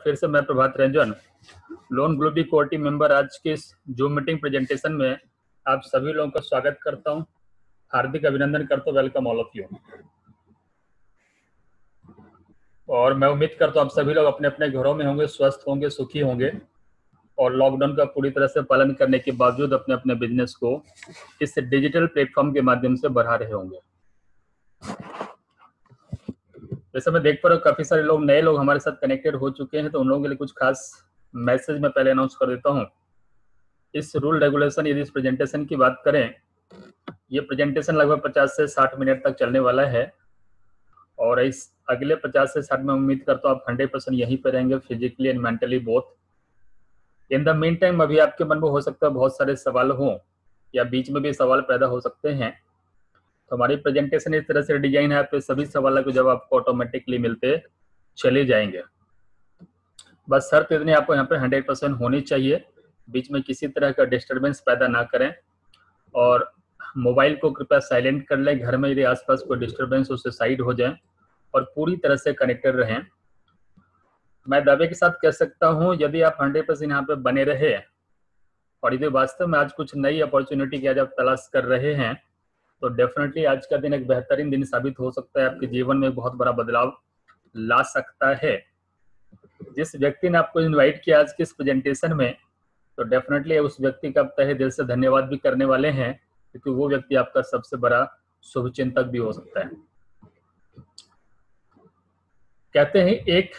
फिर से मैं Prabhat Ranjan, loan global core team member, आज के इस जूम मीटिंग प्रेजेंटेशन में आप सभी लोगों का स्वागत करता हूं, हार्दिक अभिनंदन करता हूं। Welcome all of you. और मैं उम्मीद करता हूं आप सभी लोग अपने अपने घरों में होंगे, स्वस्थ होंगे, सुखी होंगे और लॉकडाउन का पूरी तरह से पालन करने के बावजूद अपने अपने बिजनेस को इस डिजिटल प्लेटफॉर्म के माध्यम से बढ़ा रहे होंगे। जैसे मैं देख पा रहा हूँ काफी सारे लोग नए लोग हमारे साथ कनेक्टेड हो चुके हैं, तो उन लोगों के लिए कुछ खास मैसेज मैं पहले अनाउंस कर देता हूँ। इस रूल रेगुलेशन यदि इस प्रेजेंटेशन की बात करें, ये प्रेजेंटेशन लगभग 50 से 60 मिनट तक चलने वाला है और इस अगले 50 से 60 में उम्मीद करता हूँ आप 100% यहीं पर रहेंगे, physically and mentally both. In the mean time अभी आपके मन में हो सकता है बहुत सारे सवाल हों या बीच में भी सवाल पैदा हो सकते हैं, तो हमारी प्रेजेंटेशन इस तरह से डिजाइन है, तो सभी सवालों के जवाब आपको ऑटोमेटिकली मिलते चले जाएंगे। बस शर्त इतनी आपको यहाँ पे 100% होनी चाहिए, बीच में किसी तरह का डिस्टरबेंस पैदा ना करें और मोबाइल को कृपया साइलेंट कर लें। घर में यदि आसपास कोई डिस्टरबेंस उससे साइड हो जाए और पूरी तरह से कनेक्टेड रहें। मैं दावे के साथ कह सकता हूँ यदि आप 100% यहाँ पे बने रहे और यदि वास्तव में आज कुछ नई अपॉर्चुनिटी की आज आप तलाश कर रहे हैं, तो डेफिनेटली आज का दिन एक बेहतरीन दिन साबित हो सकता है, आपके जीवन में बहुत बड़ा बदलाव ला सकता है। जिस व्यक्ति ने आपको इनवाइट किया आज के इस प्रेजेंटेशन में, तो डेफिनेटली उस व्यक्ति का तहे दिल से धन्यवाद भी करने वाले हैं, क्योंकि वो व्यक्ति आपका सबसे बड़ा शुभचिंतक भी हो सकता है। कहते हैं एक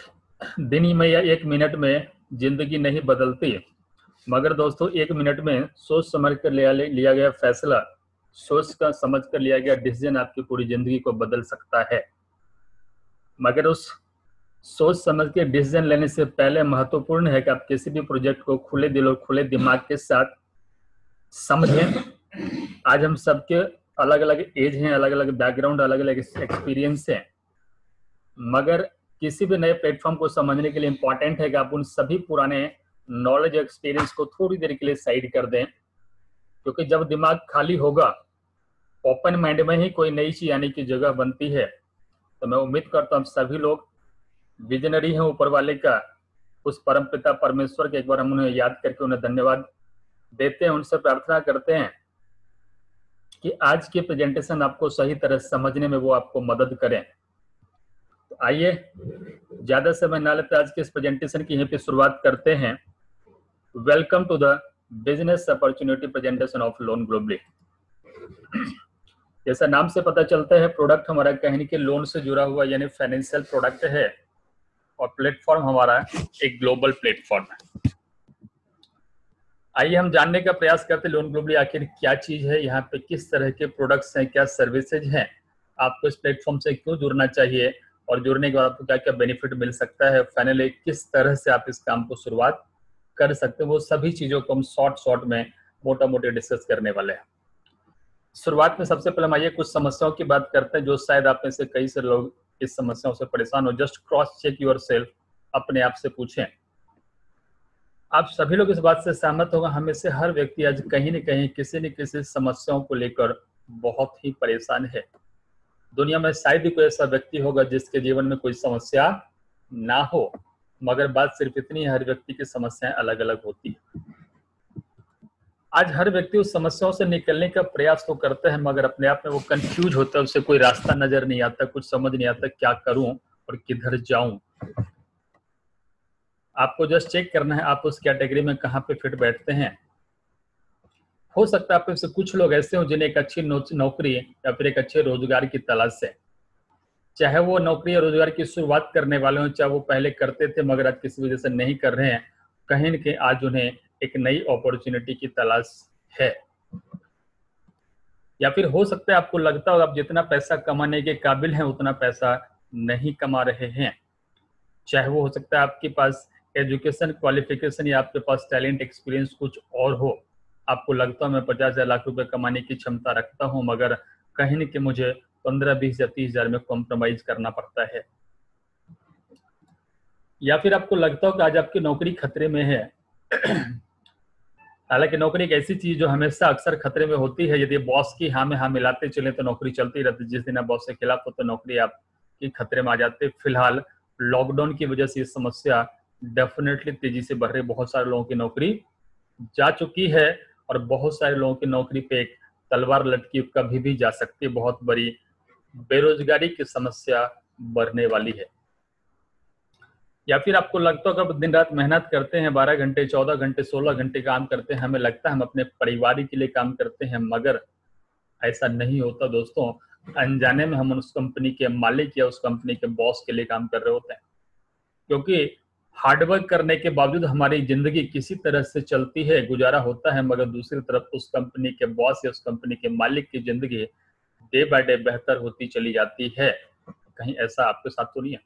दिन में या एक मिनट में जिंदगी नहीं बदलती, मगर दोस्तों एक मिनट में सोच समझ कर लिया गया फैसला, सोच का समझ कर लिया गया डिसीजन आपकी पूरी जिंदगी को बदल सकता है। मगर उस सोच समझ के डिसीजन लेने से पहले महत्वपूर्ण है कि आप किसी भी प्रोजेक्ट को खुले दिल और खुले दिमाग के साथ समझें। आज हम सबके अलग अलग एज हैं, अलग अलग बैकग्राउंड, अलग अलग एक्सपीरियंस हैं, मगर किसी भी नए प्लेटफॉर्म को समझने के लिए इंपॉर्टेंट है कि आप उन सभी पुराने नॉलेज एक्सपीरियंस को थोड़ी देर के लिए साइड कर दें, क्योंकि जब दिमाग खाली होगा, ओपन माइंड में ही कोई नई चीज आने की जगह बनती है। तो मैं उम्मीद करता हूँ सभी लोग विजनरी हैं ऊपर वाले का, उस परम पिता परमेश्वर के एक बार हम उन्हें याद करके उन्हें धन्यवाद देते हैं, उनसे प्रार्थना करते हैं कि आज की प्रेजेंटेशन आपको सही तरह समझने में वो आपको मदद करें। तो आइए ज्यादा समय ना लेते आज के इस प्रेजेंटेशन की यहीं पे शुरुआत करते हैं। Welcome to the business opportunity presentation of loan globally. जैसा नाम से पता चलता है, प्रोडक्ट हमारा कहीं के लोन से जुड़ा हुआ यानी फाइनेंशियल प्रोडक्ट है और प्लेटफॉर्म हमारा एक ग्लोबल प्लेटफॉर्म है। आइए हम जानने का प्रयास करते हैं लोन ग्लोबली आखिर क्या चीज है, यहाँ पे किस तरह के प्रोडक्ट्स हैं, क्या सर्विसेज हैं, आपको इस प्लेटफॉर्म से क्यों जुड़ना चाहिए और जुड़ने के बाद आपको क्या क्या बेनिफिट मिल सकता है, फाइनली किस तरह से आप इस काम को शुरुआत कर सकते हैं, वो सभी चीजों को हम शॉर्ट में मोटा मोटी डिस्कस करने वाले हैं। शुरुआत में सबसे पहले हम आइए कुछ समस्याओं की बात करते हैं जो शायद आप में से कई से लोग इस समस्याओं से परेशान हो। जस्ट क्रॉस चेक योरसेल्फ, अपने आप से पूछें। आप सभी लोग इस बात से सहमत होगा, हमें से हर व्यक्ति आज कहीं न कहीं किसी न किसी समस्याओं को लेकर बहुत ही परेशान है। दुनिया में शायद ही कोई ऐसा व्यक्ति होगा जिसके जीवन में कोई समस्या ना हो, मगर बात सिर्फ इतनी है, हर व्यक्ति की समस्याएं अलग अलग होती है। आज हर व्यक्ति उस समस्याओं से निकलने का प्रयास तो करता है, मगर अपने आप में वो कंफ्यूज होता है, उसे कोई रास्ता नजर नहीं आता, कुछ समझ नहीं आता क्या करूं और किधर जाऊं। आपको जस्ट चेक करना है आप उस कैटेगरी में कहां पे फिट बैठते हैं। हो सकता है आप में से कुछ लोग ऐसे हो जिन्हें एक अच्छी नौकरी या फिर एक अच्छे रोजगार की तलाश है, चाहे वो नौकरी या रोजगार की शुरुआत करने वाले हो, चाहे वो पहले करते थे मगर आज किसी वजह से नहीं कर रहे हैं, कहीं न कहीं आज उन्हें एक नई अपॉर्चुनिटी की तलाश है। या फिर हो सकता है आपको लगता हो आप जितना पैसा कमाने के काबिल हैं उतना पैसा नहीं कमा रहे हैं, चाहे वो हो सकता है आपके पास एजुकेशन क्वालिफिकेशन या आपके पास टैलेंट एक्सपीरियंस कुछ और हो। आपको लगता है मैं 50,000 लाख रुपए कमाने की क्षमता रखता हूं, मगर कहीं न कहीं मुझे 15, 20 या 30,000 में कॉम्प्रोमाइज करना पड़ता है। या फिर आपको लगता हो कि आज आपकी नौकरी खतरे में है। हालांकि नौकरी एक ऐसी चीज जो हमेशा अक्सर खतरे में होती है, यदि बॉस की हाँ में हाँ मिलाते चले तो नौकरी चलती रहती, जिस दिन आप बॉस के खिलाफ हो तो नौकरी आपकी खतरे में आ जाती है। फिलहाल लॉकडाउन की वजह से ये समस्या डेफिनेटली तेजी से बढ़ रही, बहुत सारे लोगों की नौकरी जा चुकी है और बहुत सारे लोगों की नौकरी पे एक तलवार लटकी कभी भी जा सकती है। बहुत बड़ी बेरोजगारी की समस्या बढ़ने वाली है। या फिर आपको लगता है कि दिन रात मेहनत करते हैं, 12 घंटे 14 घंटे 16 घंटे काम करते हैं, हमें लगता है हम अपने परिवार के लिए काम करते हैं, मगर ऐसा नहीं होता दोस्तों। अनजाने में हम उस कंपनी के मालिक या उस कंपनी के बॉस के लिए काम कर रहे होते हैं, क्योंकि हार्डवर्क करने के बावजूद हमारी जिंदगी किसी तरह से चलती है, गुजारा होता है, मगर दूसरी तरफ उस कंपनी के बॉस या उस कंपनी के मालिक की जिंदगी डे बाय डे बेहतर होती चली जाती है। कहीं ऐसा आपके साथ तो नहीं है?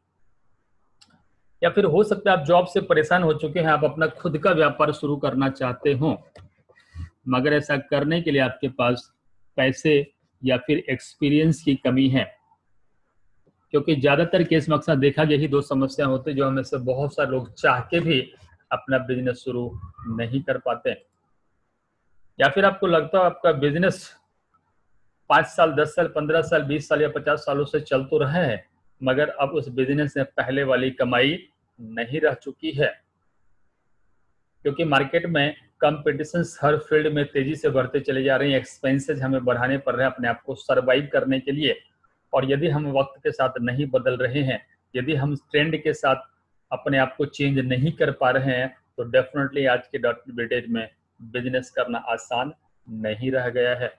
या फिर हो सकता है आप जॉब से परेशान हो चुके हैं, आप अपना खुद का व्यापार शुरू करना चाहते हो, मगर ऐसा करने के लिए आपके पास पैसे या फिर एक्सपीरियंस की कमी है, क्योंकि ज्यादातर केस में अक्सर देखा गया ही दो समस्या होती है जो हमें से बहुत सारे लोग चाह के भी अपना बिजनेस शुरू नहीं कर पाते। या फिर आपको लगता है आपका बिजनेस 5 साल 10 साल 15 साल 20 साल या 50 सालों से चल तो रहा है, मगर अब उस बिजनेस में पहले वाली कमाई नहीं रह चुकी है, क्योंकि मार्केट में कंपटीशन हर फील्ड में तेजी से बढ़ते चले जा रहे हैं। एक्सपेंसेस हमें बढ़ाने पड़ रहे हैं अपने आप को सरवाइव करने के लिए, और यदि हम वक्त के साथ नहीं बदल रहे हैं, यदि हम ट्रेंड के साथ अपने आप को चेंज नहीं कर पा रहे हैं, तो डेफिनेटली आज के डेट में बिजनेस करना आसान नहीं रह गया है।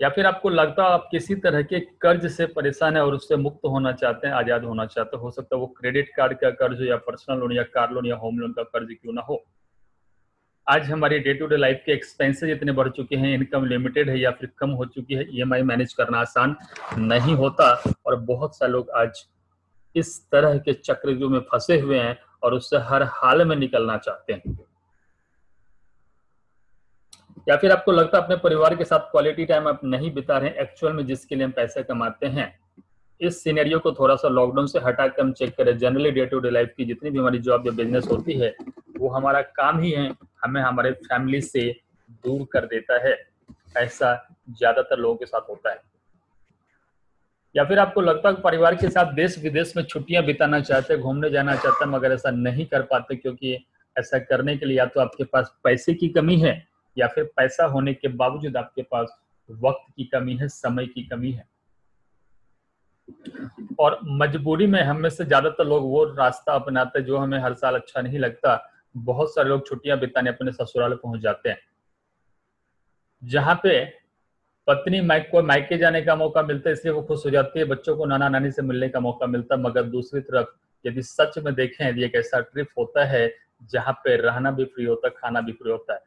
या फिर आपको लगता है आप किसी तरह के कर्ज से परेशान है और उससे मुक्त होना चाहते हैं, आजाद होना चाहते हैं। हो सकता है वो क्रेडिट कार्ड का कर्ज या पर्सनल लोन या कार लोन या होम लोन का कर्ज क्यों ना हो। आज हमारी डे टू डे लाइफ के एक्सपेंसेस इतने बढ़ चुके हैं, इनकम लिमिटेड है या फिर कम हो चुकी है, ईएमआई मैनेज करना आसान नहीं होता, और बहुत सारे लोग आज इस तरह के चक्रव्यूह में फंसे हुए हैं और उससे हर हाल में निकलना चाहते हैं। या फिर आपको लगता है अपने परिवार के साथ क्वालिटी टाइम आप नहीं बिता रहे हैं एक्चुअल में जिसके लिए हम पैसे कमाते हैं। इस सिनेरियो को थोड़ा सा लॉकडाउन से हटाकर हम चेक करें। Generally day to day life की जितनी भी हमारी जॉब या बिजनेस होती है, वो हमारा काम ही है हमें हमारे फैमिली से दूर कर देता है। ऐसा ज्यादातर लोगों के साथ होता है। या फिर आपको लगता है परिवार के साथ देश विदेश में छुट्टियां बिताना चाहते हैं, घूमने जाना चाहते हैं, मगर ऐसा नहीं कर पाते, क्योंकि ऐसा करने के लिए या तो आपके पास पैसे की कमी है या फिर पैसा होने के बावजूद आपके पास वक्त की कमी है, समय की कमी है। और मजबूरी में हम में से ज्यादातर लोग वो रास्ता अपनाते हैं जो हमें हर साल अच्छा नहीं लगता। बहुत सारे लोग छुट्टियां बिताने अपने ससुराल पहुंच जाते हैं, जहां पे पत्नी मायके जाने का मौका मिलता है, इसलिए वो खुश हो जाती है, बच्चों को नाना नानी से मिलने का मौका मिलता है। मगर दूसरी तरफ यदि सच में देखें, यदि एक ऐसा ट्रिप होता है जहां पे रहना भी फ्री होता है, खाना भी फ्री होता है,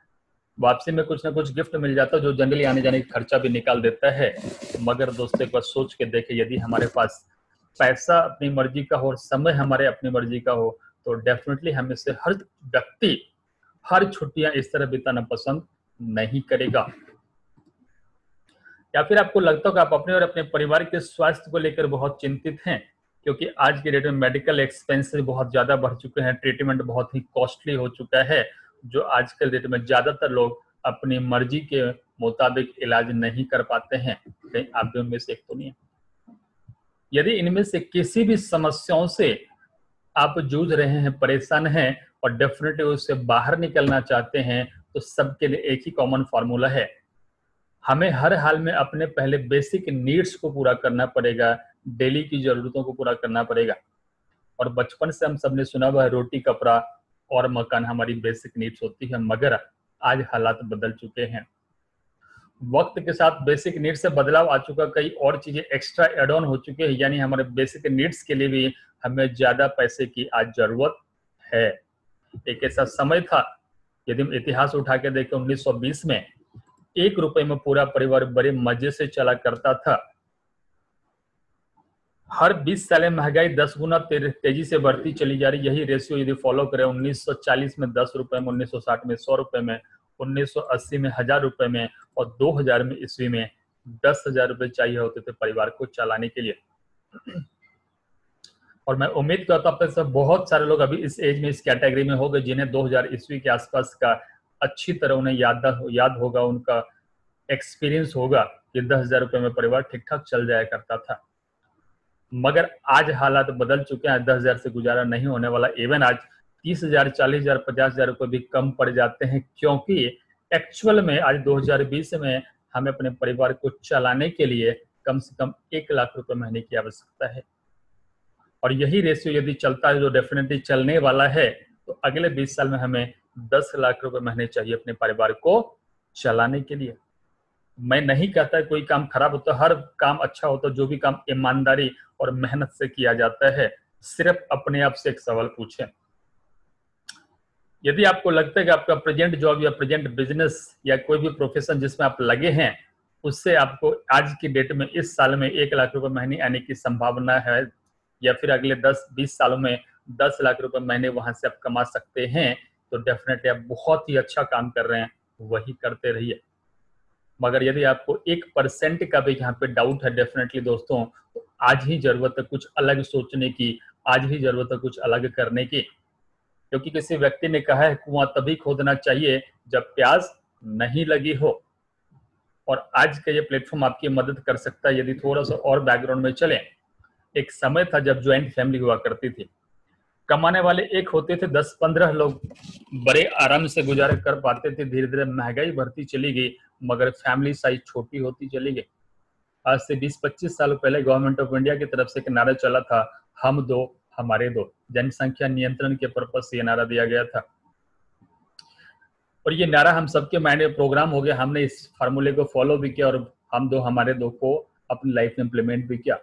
वापसी में कुछ ना कुछ गिफ्ट मिल जाता है जो जनरली आने जाने का खर्चा भी निकाल देता है। मगर दोस्तों एक बार सोच के देखें, यदि हमारे पास पैसा अपनी मर्जी का हो और समय हमारे अपनी मर्जी का हो, तो डेफिनेटली हमें से हर व्यक्ति हर छुट्टियां इस तरह बिताना पसंद नहीं करेगा। या फिर आपको लगता है कि आप अपने और अपने परिवार के स्वास्थ्य को लेकर बहुत चिंतित हैं, क्योंकि आज के डेट में मेडिकल एक्सपेंसेस बहुत ज्यादा बढ़ चुके हैं, ट्रीटमेंट बहुत ही कॉस्टली हो चुका है, जो आजकल डेट में ज्यादातर लोग अपनी मर्जी के मुताबिक इलाज नहीं कर पाते हैं। कहीं आप भी उनमें से एक तो नहीं है? यदि इनमें से किसी भी समस्याओं से आप जूझ रहे हैं, परेशान हैं और डेफिनेटली उससे बाहर निकलना चाहते हैं, तो सबके लिए एक ही कॉमन फॉर्मूला है। हमें हर हाल में अपने पहले बेसिक नीड्स को पूरा करना पड़ेगा, डेली की जरूरतों को पूरा करना पड़ेगा। और बचपन से हम सबने सुना हुआ है रोटी कपड़ा और मकान हमारी बेसिक नीड्स होती है, मगर आज हालात बदल चुके हैं। वक्त के साथ बेसिक नीड्स से बदलाव आ चुका, कई और चीजें एक्स्ट्रा एड ऑन हो चुके हैं, यानी हमारे बेसिक नीड्स के लिए भी हमें ज्यादा पैसे की आज जरूरत है। एक ऐसा समय था, यदि हम इतिहास उठा के देखें 1920 में 1 रुपए में पूरा परिवार बड़े मजे से चला करता था। हर 20 साल में महंगाई 10 गुना तेजी से बढ़ती चली जा रही। यही रेशियो यदि फॉलो करें 1940 में 10 रुपए में, 1960 में 100 रुपए में, 1980 में 1000 रुपए में और 2000 में ईस्वी में 10,000 रुपए चाहिए होते थे परिवार को चलाने के लिए। और मैं उम्मीद करता हूं सब बहुत सारे लोग अभी इस एज में इस कैटेगरी में हो गए जिन्हें 2000 ईस्वी के आसपास का अच्छी तरह उन्हें याद होगा, उनका एक्सपीरियंस होगा कि 10,000 रुपए में परिवार ठीक ठाक चल जाया करता था। मगर आज हालात बदल चुके हैं। 10,000 से गुजारा नहीं होने वाला। इवन आज 30,000, 40,000, 50,000 रुपये भी कम पड़ जाते हैं, क्योंकि एक्चुअल में आज 2020 में हमें अपने परिवार को चलाने के लिए कम से कम 1 लाख रुपए महीने की आवश्यकता है। और यही रेशियो यदि चलता है, जो डेफिनेटली चलने वाला है, तो अगले 20 साल में हमें 10 लाख रुपए महीने चाहिए अपने परिवार को चलाने के लिए। मैं नहीं कहता कोई काम खराब होता, हर काम अच्छा होता, जो भी काम ईमानदारी और मेहनत से किया जाता है। सिर्फ अपने आप से एक सवाल पूछें, यदि आपको लगता है कि आपका प्रेजेंट जॉब या प्रेजेंट बिजनेस या कोई भी प्रोफेशन जिसमें आप लगे हैं, उससे आपको आज की डेट में इस साल में 1 लाख रुपए महीने आने की संभावना है, या फिर अगले 10-20 सालों में 10 लाख रुपए महीने वहां से आप कमा सकते हैं, तो डेफिनेटली आप बहुत ही अच्छा काम कर रहे हैं, वही करते रहिए। मगर यदि आपको 1% का भी यहाँ पे डाउट है, डेफिनेटली दोस्तों, तो आज ही जरूरत है कुछ अलग सोचने की, आज ही जरूरत है कुछ अलग करने की। क्योंकि किसी व्यक्ति ने कहा है, कुआं तभी खोदना चाहिए जब प्यास नहीं लगी हो। और आज का ये प्लेटफॉर्म आपकी मदद कर सकता है। यदि थोड़ा सा और बैकग्राउंड में चले, एक समय था जब ज्वाइंट फैमिली हुआ करती थी, कमाने वाले एक होते थे, 10-15 लोग बड़े आराम से गुजारा कर पाते थे। धीरे धीरे महंगाई बढ़ती चली गई, मगर फैमिली साइज छोटी होती चली गई। आज से 20-25 साल पहले गवर्नमेंट ऑफ इंडिया की तरफ से एक नारा चला था, हम दो हमारे दो। जनसंख्या नियंत्रण के पर्पज से ये नारा दिया गया था, और ये नारा हम सबके माइंड में प्रोग्राम हो गया। हमने इस फार्मूले को फॉलो भी किया और हम दो हमारे दो को अपनी लाइफ में इम्प्लीमेंट भी किया।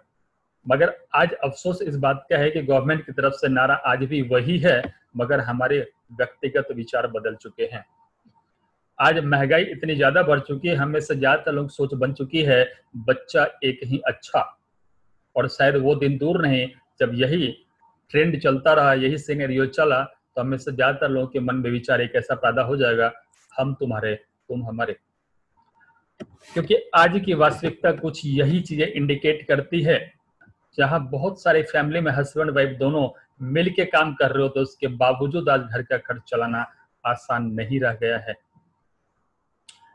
मगर आज अफसोस इस बात का है कि गवर्नमेंट की तरफ से नारा आज भी वही है, मगर हमारे व्यक्तिगत विचार बदल चुके हैं। आज महंगाई इतनी ज्यादा बढ़ चुकी है, हमें से ज्यादातर लोग सोच बन चुकी है, बच्चा एक ही अच्छा। और शायद वो दिन दूर नहीं जब यही ट्रेंड चलता रहा, यही सिनेरियो चला, तो हमें से ज्यादातर लोगों के मन में विचार एक ऐसा पैदा हो जाएगा, हम तुम्हारे तुम हमारे। क्योंकि आज की वास्तविकता कुछ यही चीजें इंडिकेट करती है। जहां बहुत सारे फैमिली में हस्बैंड वाइफ दोनों मिल के काम कर रहे हो, तो उसके बावजूद आज घर का खर्च चलाना आसान नहीं रह गया है।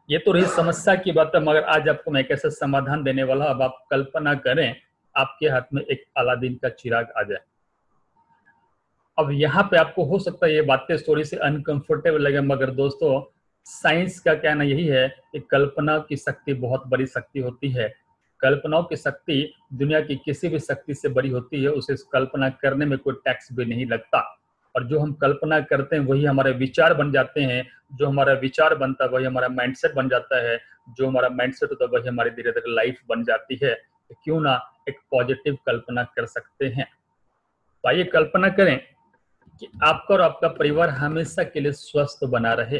ये तो रही समस्या की बात है, मगर आज आपको मैं एक ऐसा समाधान देने वाला हूं। अब आप कल्पना करें, आपके हाथ में एक अलादीन का चिराग आ जाए। अब यहाँ पे आपको हो सकता है ये बातें थोड़ी सी अनकंफर्टेबल लगे, मगर दोस्तों साइंस का कहना यही है कि कल्पना की शक्ति बहुत बड़ी शक्ति होती है। कल्पनाओं की शक्ति दुनिया की किसी भी शक्ति से बड़ी होती है। उसे कल्पना करने में कोई टैक्स भी नहीं लगता, और जो हम कल्पना करते हैं वही हमारे विचार बन जाते हैं। जो हमारा विचार बनता है वही हमारा माइंडसेट बन जाता है। जो हमारा माइंडसेट होता है वही हमारी धीरे धीरे लाइफ बन जाती है। तो क्यों ना एक पॉजिटिव कल्पना कर सकते हैं। तो आइए कल्पना करें कि आपका और आपका परिवार हमेशा के लिए स्वस्थ बना रहे।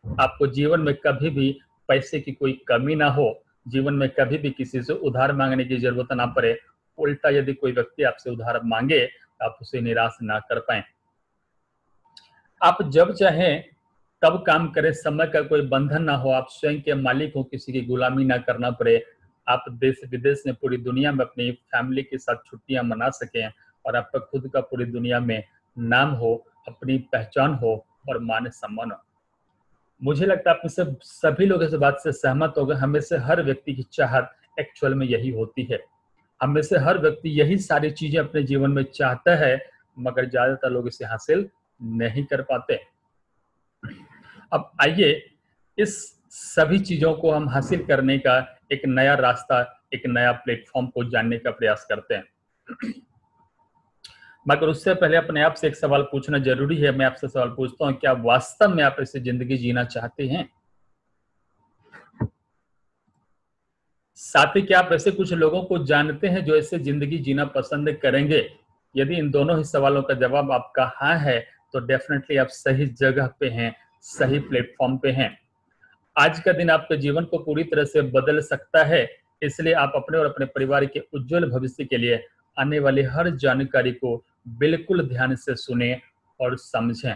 आपको जीवन में कभी भी पैसे की कोई कमी ना हो, जीवन में कभी भी किसी से उधार मांगने की जरूरत ना पड़े। उल्टा यदि कोई व्यक्ति आपसे उधार मांगे तो आप उसे निराश ना कर पाए। आप जब चाहें तब काम करें, समय का कोई बंधन ना हो, आप स्वयं के मालिक हो, किसी की गुलामी ना करना पड़े। आप देश विदेश में पूरी दुनिया में अपनी फैमिली के साथ छुट्टियां मना सकें, और आपका खुद का पूरी दुनिया में नाम हो, अपनी पहचान हो और मान सम्मान हो। मुझे लगता है आप में से सभी लोग इस बात से सहमत हो गए, हमें से हर व्यक्ति की चाहत एक्चुअल में यही होती है। हमें से हर व्यक्ति यही सारी चीजें अपने जीवन में चाहता है, मगर ज्यादातर लोग इसे हासिल नहीं कर पाते। अब आइए इस सभी चीजों को हम हासिल करने का एक नया रास्ता, एक नया प्लेटफॉर्म को जानने का प्रयास करते हैं। मगर उससे पहले अपने आप से एक सवाल पूछना जरूरी है। मैं आपसे सवाल पूछता हूं, क्या वास्तव में आप ऐसी जिंदगी जीना चाहते हैं? साथ ही क्या आप ऐसे कुछ लोगों को जानते हैं जो ऐसे जिंदगी जीना पसंद करेंगे? यदि इन दोनों ही सवालों का जवाब आपका हाँ है, तो डेफिनेटली आप सही जगह पे हैं, सही प्लेटफॉर्म पे हैं। आज का दिन आपके जीवन को पूरी तरह से बदल सकता है, इसलिए आप अपने और अपने परिवार के उज्जवल भविष्य के लिए आने वाली हर जानकारी को बिल्कुल ध्यान से सुने और समझें।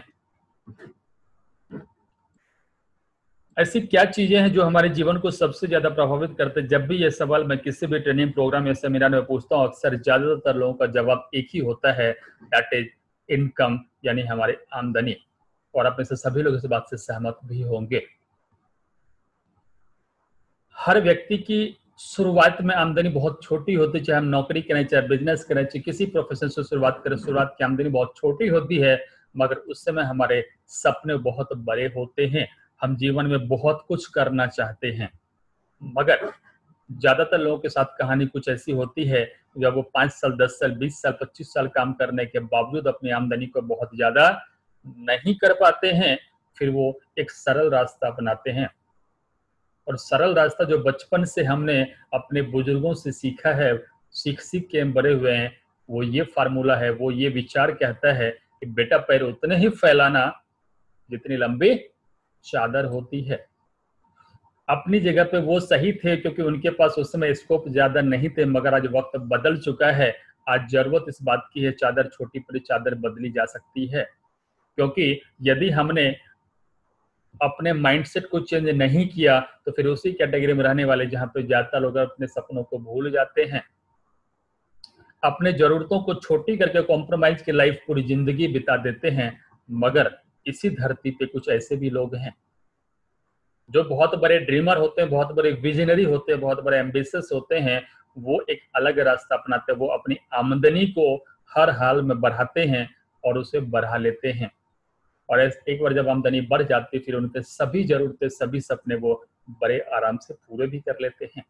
ऐसी क्या चीजें हैं जो हमारे जीवन को सबसे ज्यादा प्रभावित करते हैं? जब भी ये सवाल मैं किसी भी ट्रेनिंग प्रोग्राम या सेमिनार में पूछता हूँ, अक्सर ज्यादातर लोगों का जवाब एक ही होता है, दैट इज इनकम, यानी हमारी आमदनी। और आप में से सभी लोग इस बात से सहमत भी होंगे। हर व्यक्ति की शुरुआत में आमदनी बहुत छोटी होती है, चाहे हम नौकरी करें, चाहे बिजनेस करें, चाहे किसी प्रोफेशन से शुरुआत करें, शुरुआत की आमदनी बहुत छोटी होती है, मगर उस समय हमारे सपने बहुत बड़े होते हैं, हम जीवन में बहुत कुछ करना चाहते हैं। मगर ज्यादातर लोगों के साथ कहानी कुछ ऐसी होती है, जब वो 5 साल, 10 साल, 20 साल, 25 साल काम करने के बावजूद अपनी आमदनी को बहुत ज्यादा नहीं कर पाते हैं, फिर वो एक सरल रास्ता अपनाते हैं। और सरल रास्ता जो बचपन से हमने अपने बुजुर्गों से सीखा है, सीख सीख के हम बड़े हुए हैं, वो ये फार्मूला है, वो ये विचार कहता है कि बेटा पैर उतने ही फैलाना जितनी लंबी चादर होती है। अपनी जगह पे वो सही थे, क्योंकि उनके पास उस समय स्कोप ज्यादा नहीं थे, मगर आज वक्त बदल चुका है। आज जरूरत इस बात की है, चादर छोटी पड़ी, चादर बदली जा सकती है। क्योंकि यदि हमने अपने माइंडसेट को चेंज नहीं किया तो फिर उसी कैटेगरी में रहने वाले, जहां पे ज्यादा लोग अपने सपनों को भूल जाते हैं, अपने जरूरतों को छोटी करके कॉम्प्रोमाइज की लाइफ पूरी जिंदगी बिता देते हैं। मगर इसी धरती पे कुछ ऐसे भी लोग हैं जो बहुत बड़े ड्रीमर होते हैं, बहुत बड़े विजनरी होते हैं, बहुत बड़े एम्बिशियस होते हैं। वो एक अलग रास्ता अपनाते हैं, वो अपनी आमदनी को हर हाल में बढ़ाते हैं और उसे बढ़ा लेते हैं। और एक बार जब आमदनी बढ़ जाती है, फिर उनके सभी जरूरतें, सभी सपने वो बड़े आराम से पूरे भी कर लेते हैं।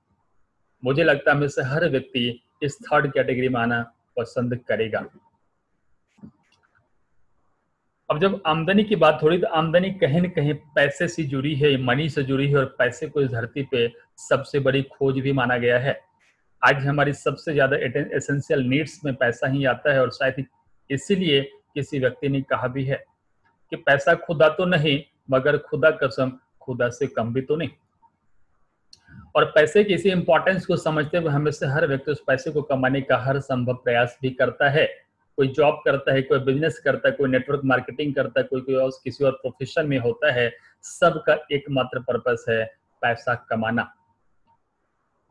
मुझे लगता है हमें से हर व्यक्ति इस थर्ड कैटेगरी में आना पसंद करेगा। अब जब आमदनी की बात हो रही, तो आमदनी कहीं न कहीं पैसे से जुड़ी है, मनी से जुड़ी है, और पैसे को इस धरती पे सबसे बड़ी खोज भी माना गया है। आज हमारी सबसे ज्यादा एसेंशियल नीड्स में पैसा ही आता है, और शायद इसीलिए किसी व्यक्ति ने कहा भी है कि पैसा खुदा तो नहीं, मगर खुदा कसम खुदा से कम भी तो नहीं। और पैसे की इसी इंपॉर्टेंस को समझते हुए हमें से हर व्यक्ति उस पैसे को कमाने का हर संभव प्रयास भी करता है। कोई जॉब करता है, कोई बिजनेस करता है, कोई नेटवर्क मार्केटिंग करता है, कोई और किसी और प्रोफेशन में होता है। सबका एकमात्र पर्पस है पैसा कमाना।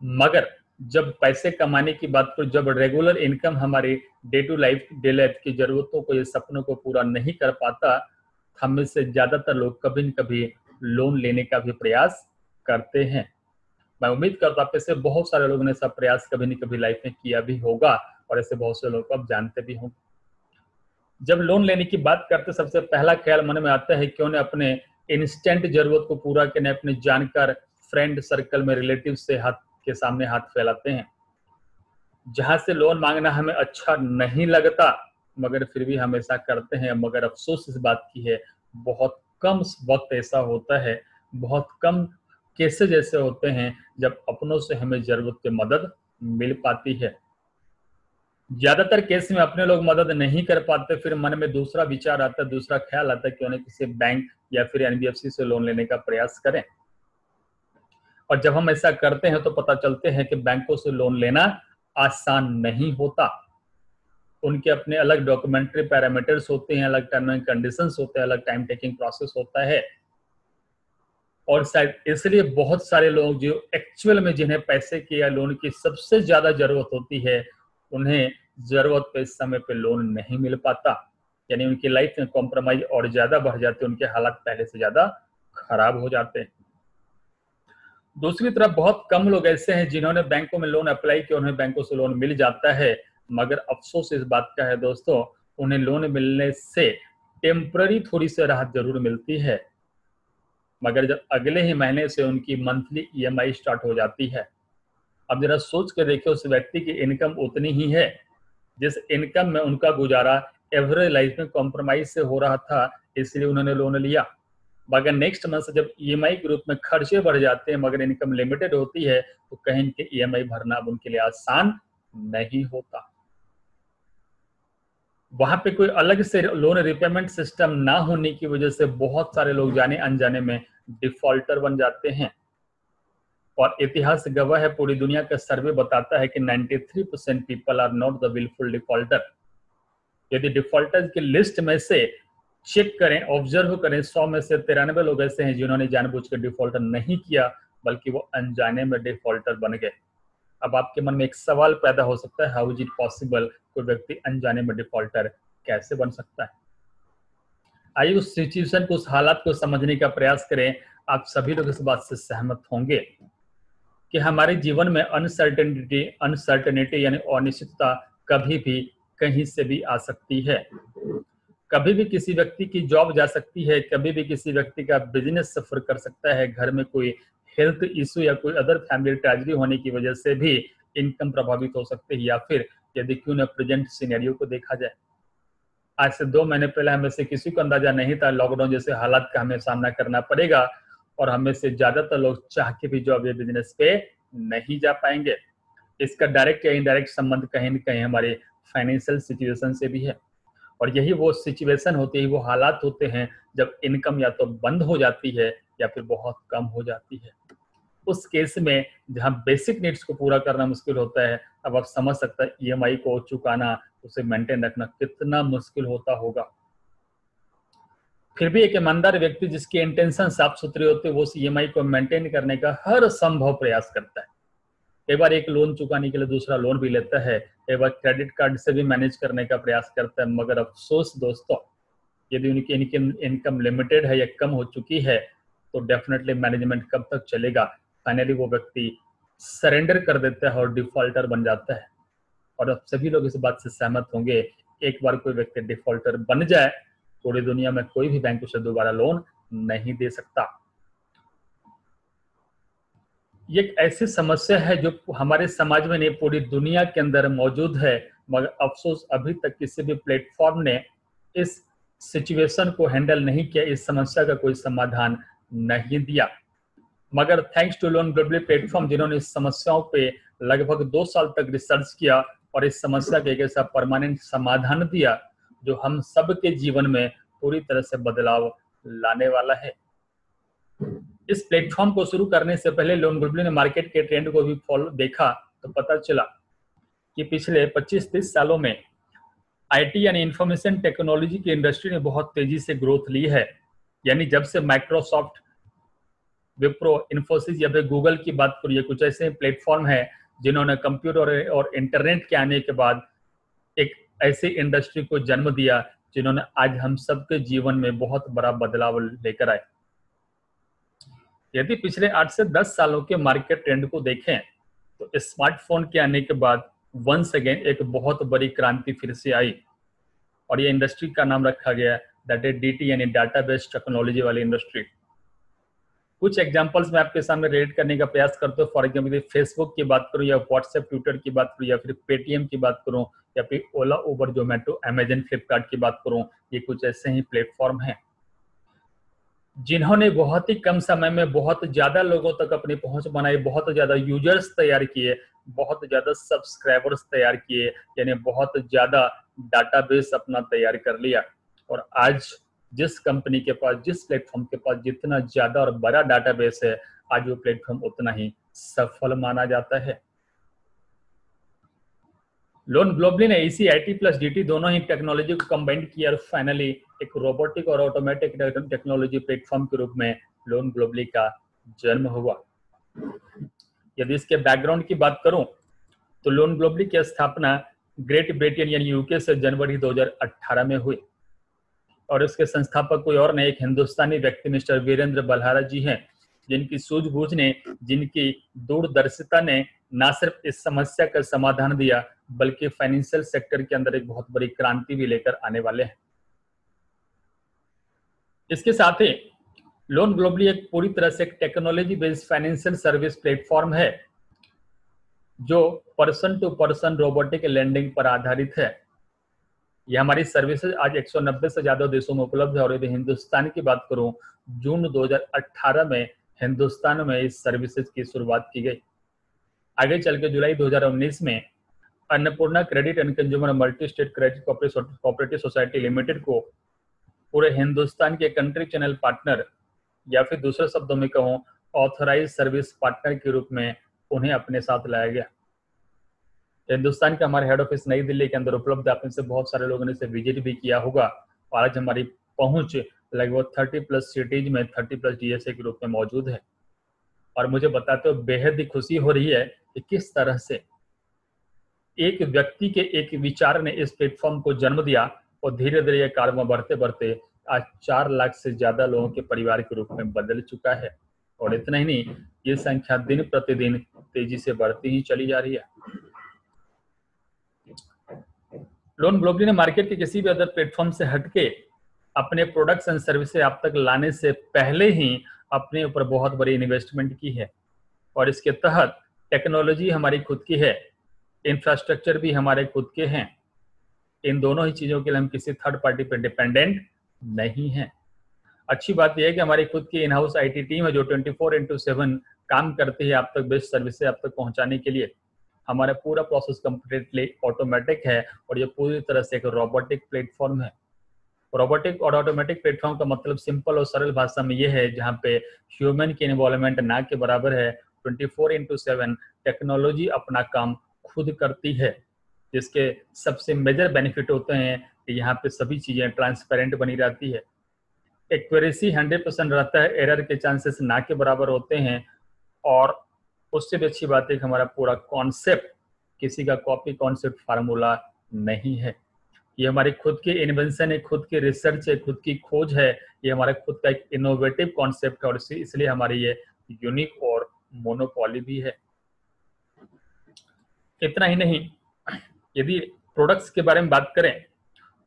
मगर जब पैसे कमाने की बात करो, जब रेगुलर इनकम हमारी डे लाइफ की जरूरतों को, ये सपनों को पूरा नहीं कर पाता, हम में से ज्यादातर लोग कभी न कभी लोन लेने का भी प्रयास करते हैं। मैं उम्मीद करता हूं आप ऐसे बहुत सारे लोगों ने ऐसा प्रयास कभी न कभी लाइफ में किया भी होगा, और ऐसे बहुत से लोगों को आप जानते भी होंगे। जब लोन लेने की बात करते, सबसे पहला ख्याल मन में आता है कि उन्हें अपने इंस्टेंट जरूरत को पूरा करने अपने जानकार फ्रेंड सर्कल में, रिलेटिव से हाथ के सामने हाथ फैलाते हैं, जहां से लोन मांगना हमें अच्छा नहीं लगता, मगर फिर भी हम ऐसा करते हैं। मगर अफसोस इस बात की है, बहुत कम वक्त ऐसा होता है, बहुत कम केसेस ऐसे होते हैं जब अपनों से हमें जरूरत की मदद मिल पाती है। ज्यादातर केस में अपने लोग मदद नहीं कर पाते, फिर मन में दूसरा विचार आता है, दूसरा ख्याल आता है कि उन्हें किसी बैंक या फिर एनबीएफसी से लोन लेने का प्रयास करें। और जब हम ऐसा करते हैं तो पता चलते हैं कि बैंकों से लोन लेना आसान नहीं होता। उनके अपने अलग डॉक्यूमेंट्री पैरामीटर्स होते हैं, अलग टर्म एंड कंडीशंस होते हैं, अलग टाइम टेकिंग प्रोसेस होता है। और शायद इसलिए बहुत सारे लोग जो एक्चुअल में, जिन्हें पैसे की या लोन की सबसे ज्यादा जरूरत होती है, उन्हें जरूरत पे इस समय पे लोन नहीं मिल पाता। यानी उनकी लाइफ में कॉम्प्रोमाइज और ज्यादा बढ़ जाते हैं, उनके हालात पहले से ज्यादा खराब हो जाते हैं। दूसरी तरफ बहुत कम लोग ऐसे हैं जिन्होंने बैंकों में लोन अप्लाई किया, उन्हें बैंकों से लोन मिल जाता है। मगर अफसोस इस बात का है दोस्तों, उन्हें लोन मिलने से टेम्पररी थोड़ी सी राहत जरूर मिलती है, मगर जब अगले ही महीने से उनकी मंथली ईएमआई स्टार्ट हो जाती है। अब जरा सोच के देखिए, उस व्यक्ति की इनकम उतनी ही है जिस इनकम में उनका गुजारा एवरेज लाइफ में कॉम्प्रोमाइज से हो रहा था, इसलिए उन्होंने लोन लिया। मगर नेक्स्ट मंथ से जब ईएमआई के रूप में खर्चे बढ़ जाते हैं, मगर इनकम लिमिटेड होती है, तो कहीं के ईएमआई भरना अब उनके लिए आसान नहीं होता। वहां पे कोई अलग से लोन रिपेमेंट सिस्टम ना होने की वजह से बहुत सारे लोग जाने अनजाने में डिफॉल्टर बन जाते हैं। और इतिहास गवाह है, पूरी दुनिया का सर्वे बताता है कि 93% people are not the wilful defaulter. यदि डिफॉल्टर की लिस्ट में से चेक करें, ऑब्जर्व करें, 100 में से 93 लोग ऐसे हैं जिन्होंने जानबूझकर डिफॉल्टर नहीं किया, बल्कि वो अनजाने में डिफॉल्टर बन गए। अब आपके मन में एक सवाल पैदा हो सकता है, हाउ इज इट पॉसिबल, कोई व्यक्ति अनजाने में डिफॉल्टर कैसे बन सकता है? आइए उस सिचुएशन को, उस हालात को समझने का प्रयास करें। आप सभी लोग इस बात से सहमत होंगे कि हमारे जीवन में अनसर्टेनिटी यानी अनिश्चितता कभी भी कहीं से भी आ सकती है। कभी भी किसी व्यक्ति की जॉब जा सकती है, कभी भी किसी व्यक्ति का बिजनेस सफर कर सकता है, घर में कोई हेल्थ इशू या कोई अदर फैमिली ट्रेजेडी होने की वजह से भी इनकम प्रभावित हो सकती है। या फिर यदि क्यों न प्रेजेंट सिनेरियो को देखा जाए, आज से 2 महीने पहले हमें से किसी को अंदाजा नहीं था लॉकडाउन जैसे हालात का हमें सामना करना पड़ेगा, और हमें से ज्यादातर लोग चाह के भी जॉब या बिजनेस पे नहीं जा पाएंगे। इसका डायरेक्ट या इनडायरेक्ट संबंध कहीं न कहीं हमारे फाइनेंशियल सिचुएशन से भी है, और यही वो सिचुएशन होती है, वो हालात होते हैं जब इनकम या तो बंद हो जाती है या फिर बहुत कम हो जाती है। उस केस में जहां बेसिक नीड्स को पूरा करना मुश्किल होता है, अब आप समझ सकते हैं ईएमआई को चुकाना, उसे मेंटेन रखना कितना मुश्किल होता होगा। फिर भी एक ईमानदार व्यक्ति जिसकी इंटेंशन साफ सुथरी होती है, वो उस ईएमआई को मेंटेन करने का हर संभव प्रयास करता है। कई बार एक लोन चुकाने के लिए दूसरा लोन भी लेता है, कई बार क्रेडिट कार्ड से भी मैनेज करने का प्रयास करता है। मगर अफसोस दोस्तों, यदि उनकी इनकम लिमिटेड है या कम हो चुकी है, तो डेफिनेटली मैनेजमेंट कब तक चलेगा। फाइनली वो व्यक्ति सरेंडर कर देता है और डिफॉल्टर बन जाता है। और अब सभी लोग इस बात से सहमत होंगे, एक बार कोई व्यक्ति डिफॉल्टर बन जाए, पूरी दुनिया में कोई भी बैंक उसे दोबारा लोन नहीं दे सकता। ये एक ऐसी समस्या है जो हमारे समाज में नहीं, पूरी दुनिया के अंदर मौजूद है, मगर अफसोस अभी तक किसी भी प्लेटफॉर्म ने इस सिचुएशन को हैंडल नहीं किया, इस समस्या का कोई समाधान नहीं दिया। मगर thanks to loan globally platform, जिन्होंने इस समस्याओं पे लगभग 2 साल तक रिसर्च किया और इस समस्या के एक ऐसा परमानेंट समाधान दिया जो हम सब के जीवन में पूरी तरह से बदलाव लाने वाला है। इस प्लेटफॉर्म को शुरू करने से पहले लोन ग्लोबली ने मार्केट के ट्रेंड को भी फॉलो देखा, तो पता चला कि पिछले 25-30 सालों में आईटी यानी इंफॉर्मेशन टेक्नोलॉजी की इंडस्ट्री ने बहुत तेजी से ग्रोथ ली है। यानी जब से माइक्रोसॉफ्ट, विप्रो, इन्फोसिस या फिर गूगल की बात करिए, कुछ ऐसे प्लेटफॉर्म है जिन्होंने कंप्यूटर और इंटरनेट के आने के बाद एक ऐसी इंडस्ट्री को जन्म दिया जिन्होंने आज हम सबके जीवन में बहुत बड़ा बदलाव लेकर आए। यदि पिछले 8 से 10 सालों के मार्केट ट्रेंड को देखें, तो स्मार्टफोन के आने के बाद वंस अगेन एक बहुत बड़ी क्रांति फिर से आई, और ये इंडस्ट्री का नाम रखा गया दैट इज डीटी यानी डाटाबेस टेक्नोलॉजी वाली इंडस्ट्री। कुछ एग्जांपल्स मैं आपके सामने रेट करने का प्रयास करता हूँ। फॉर एग्जाम्पल फेसबुक की बात करूँ, या व्हाट्सएप, ट्विटर की बात करूँ, या फिर पेटीएम की बात करूँ, या फिर ओला, उबर, जोमेटो, अमेजन, फ्लिपकार्ट की बात करूँ, ये कुछ ऐसे ही प्लेटफॉर्म हैं जिन्होंने बहुत ही कम समय में बहुत ज्यादा लोगों तक अपनी पहुंच बनाई, बहुत ज्यादा यूजर्स तैयार किए, बहुत ज्यादा सब्सक्राइबर्स तैयार किए, यानी बहुत ज्यादा डाटाबेस अपना तैयार कर लिया। और आज जिस कंपनी के पास, जिस प्लेटफॉर्म के पास जितना ज्यादा और बड़ा डाटाबेस है, आज वो प्लेटफॉर्म उतना ही सफल माना जाता है। लोन ग्लोबली ने इसी आईटी प्लस डीटी दोनों ही टेक्नोलॉजी को कंबाइन किया और फाइनली एक रोबोटिक और ऑटोमेटिक टेक्नोलॉजी प्लेटफॉर्म के रूप में लोन ग्लोबली का जन्म हुआ। यदि इसके बैकग्राउंड की बात करूं, तो लोन ग्लोबली की स्थापना ग्रेट ब्रिटेन यानी यूके से जनवरी 2018 में हुई, और इसके संस्थापक कोई और नहीं, एक हिंदुस्तानी व्यक्ति मिस्टर वीरेंद्र बल्हारा जी हैं, जिनकी सूझबूझ ने, जिनकी दूरदर्शिता ने न सिर्फ इस समस्या का समाधान दिया, बल्कि फाइनेंशियल सेक्टर के अंदर एक बहुत बड़ी क्रांति भी लेकर आने वाले हैं। इसके साथ ही लोन ग्लोबली एक पूरी तरह से एक technology based financial service platform है जो person to person robotic lending पर आधारित है। यह हमारी सर्विसेज आज 190 से ज्यादा देशों में उपलब्ध है, और यदि हिंदुस्तान की बात करूं, जून 2018 में हिंदुस्तान में इस सर्विसेज की शुरुआत की गई। आगे चल के जुलाई 2019 में Annapurna credit and consumer multi state credit cooperative society limited को पूरे हिंदुस्तान के कंट्री चैनल पार्टनर, या फिर दूसरे शब्दों में कहूं ऑथराइज सर्विस पार्टनर के रूप में उन्हें अपने साथ लाया गया। हिंदुस्तान का हमारा हेड ऑफिस नई दिल्ली के अंदर उपलब्ध है। आप में से बहुत सारे लोगों ने इसे विजिट भी किया होगा, और आज हमारी पहुंच लगभग 30+ सिटीज में 30+ डीएसए के रूप में मौजूद है। और मुझे बताते हुए बेहद ही खुशी हो रही है कि किस तरह से एक व्यक्ति के एक विचार ने इस प्लेटफॉर्म को जन्म दिया, और धीरे धीरे ये कारवां बढ़ते बढ़ते आज 4 लाख से ज्यादा लोगों के परिवार के रूप में बदल चुका है। और इतना ही नहीं, ये संख्या दिन प्रतिदिन तेजी से बढ़ती ही चली जा रही है। लोन ग्लोबली ने मार्केट के किसी भी अदर प्लेटफॉर्म से हटके अपने प्रोडक्ट्स एंड सर्विसेज आप तक लाने से पहले ही अपने ऊपर बहुत बड़ी इन्वेस्टमेंट की है, और इसके तहत टेक्नोलॉजी हमारी खुद की है, इंफ्रास्ट्रक्चर भी हमारे खुद के हैं। इन दोनों ही चीजों के लिए हम किसी थर्ड पार्टी पर डिपेंडेंट नहीं है। अच्छी बात यह है कि हमारी खुद की इन हाउस IT टीम है जो 24/7 काम करती है आप तक बेस्ट सर्विसेज आप तक पहुंचाने के लिए। हमारा पूरा प्रोसेस कंप्लीटली ऑटोमेटिक है और ये पूरी तरह से एक रोबोटिक प्लेटफॉर्म है। रोबोटिक और ऑटोमेटिक प्लेटफॉर्म का मतलब सिंपल और सरल भाषा में ये है जहाँ पे ह्यूमन की इन्वॉल्वमेंट ना के बराबर है। 24/7 टेक्नोलॉजी अपना काम खुद करती है, जिसके सबसे मेजर बेनिफिट होते हैं कि यहाँ पे सभी चीजें ट्रांसपेरेंट बनी रहती है, एक्यूरेसी 100% रहता है, एरर के चांसेस ना के बराबर होते हैं, और उससे भी अच्छी बात है कि हमारा पूरा कॉन्सेप्ट किसी का कॉपी कॉन्सेप्ट फार्मूला नहीं है। ये हमारी खुद की इन्वेंशन है, खुद की रिसर्च है, खुद की खोज है। ये हमारा खुद का एक इनोवेटिव कॉन्सेप्ट है और इसलिए हमारी ये यूनिक और मोनोपॉली भी है। इतना ही नहीं, यदि प्रोडक्ट्स के बारे में बात करें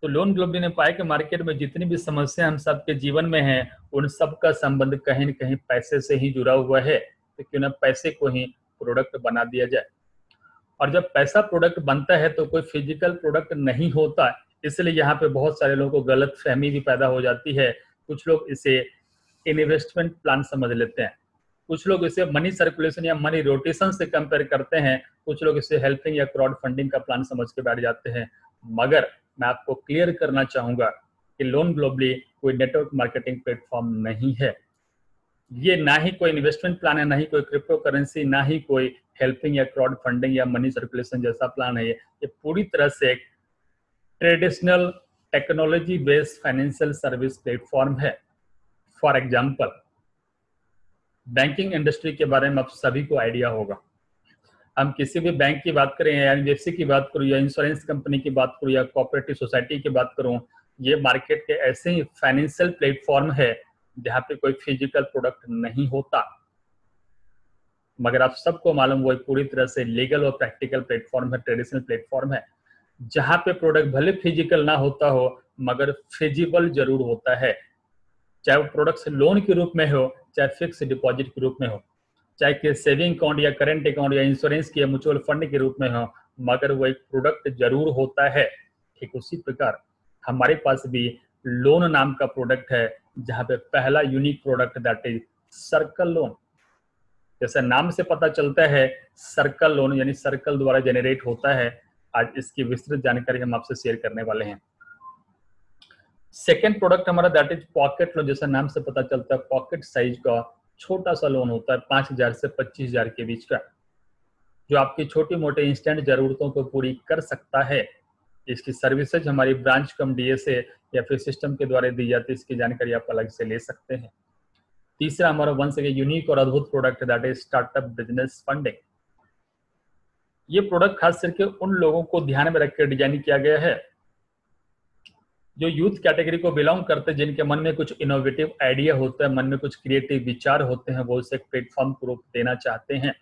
तो लोन ग्लोबली ने पाया कि मार्केट में जितनी भी समस्या हम सबके जीवन में है उन सब का संबंध कहीं न कहीं पैसे से ही जुड़ा हुआ है, तो क्यों ना पैसे को ही प्रोडक्ट बना दिया जाए। और जब पैसा प्रोडक्ट बनता है तो कोई फिजिकल प्रोडक्ट नहीं होता, इसलिए यहाँ पे बहुत सारे लोगों को गलत फहमी भी पैदा हो जाती है। कुछ लोग इसे इन्वेस्टमेंट प्लान समझ लेते हैं, कुछ लोग इसे मनी सर्कुलेशन या मनी रोटेशन से कंपेयर करते हैं, कुछ लोग इसे हेल्पिंग या क्राउड फंडिंग का प्लान समझ के बैठ जाते हैं। मगर मैं आपको क्लियर करना चाहूंगा कि लोन ग्लोबली कोई नेटवर्क मार्केटिंग प्लेटफॉर्म नहीं है। ये ना ही कोई इन्वेस्टमेंट प्लान है, ना ही कोई क्रिप्टो करेंसी, ना ही कोई हेल्पिंग या क्राउड फंडिंग या मनी सर्कुलेशन जैसा प्लान है। ये पूरी तरह से एक traditional technology based financial service platform है। फॉर एग्जाम्पल, बैंकिंग इंडस्ट्री के बारे में आप सभी को आइडिया होगा। हम किसी भी बैंक की बात करें या एनबीएफसी की बात करूं या इंश्योरेंस कंपनी की बात करूं या कोऑपरेटिव सोसाइटी की बात करूं, ये मार्केट के ऐसे ही फाइनेंशियल प्लेटफॉर्म है जहां पे कोई फिजिकल प्रोडक्ट नहीं होता। मगर आप सबको मालूम वो एक पूरी तरह से लीगल और प्रैक्टिकल प्लेटफॉर्म है, ट्रेडिशनल प्लेटफॉर्म है, जहां पे प्रोडक्ट भले फिजिकल ना होता हो मगर फिजिबल जरूर होता है। चाहे वो प्रोडक्ट लोन के रूप में हो, चाहे फिक्स डिपॉजिट के रूप में हो, चाहे कि सेविंग अकाउंट या करंट अकाउंट या इंश्योरेंस की या म्यूचुअल फंड के रूप में हो, मगर वो एक प्रोडक्ट जरूर होता है। ठीक उसी प्रकार हमारे पास भी लोन नाम का प्रोडक्ट है, जहां पे पहला unique product that is circle loan. जैसे नाम से पता चलता है सर्कल लोन यानी सर्कल द्वारा जनरेट होता है। आज इसकी विस्तृत जानकारी हम आपसे शेयर करने वाले हैं। सेकेंड प्रोडक्ट हमारा दैट इज पॉकेट लोन। जैसा नाम से पता चलता है पॉकेट साइज का छोटा सा लोन होता है, 5,000 से 25,000 के बीच का, जो आपकी छोटी मोटी इंस्टेंट जरूरतों को पूरी कर सकता है। इसकी सर्विसेज हमारी ब्रांच कम डीएसए या फिर सिस्टम के द्वारा दी जाती है, इसकी जानकारी आप अलग से ले सकते हैं। तीसरा हमारा वंस अगेन यूनिक और अद्भुत product that is startup business funding. ये प्रोडक्ट खास करके उन लोगों को ध्यान में रखकर डिजाइन किया गया है जो यूथ कैटेगरी को बिलोंग करते हैं, जिनके मन में कुछ इनोवेटिव आइडिया होता है, मन में कुछ क्रिएटिव विचार होते हैं, वो उसे एक प्लेटफॉर्म को रूप देना चाहते हैं।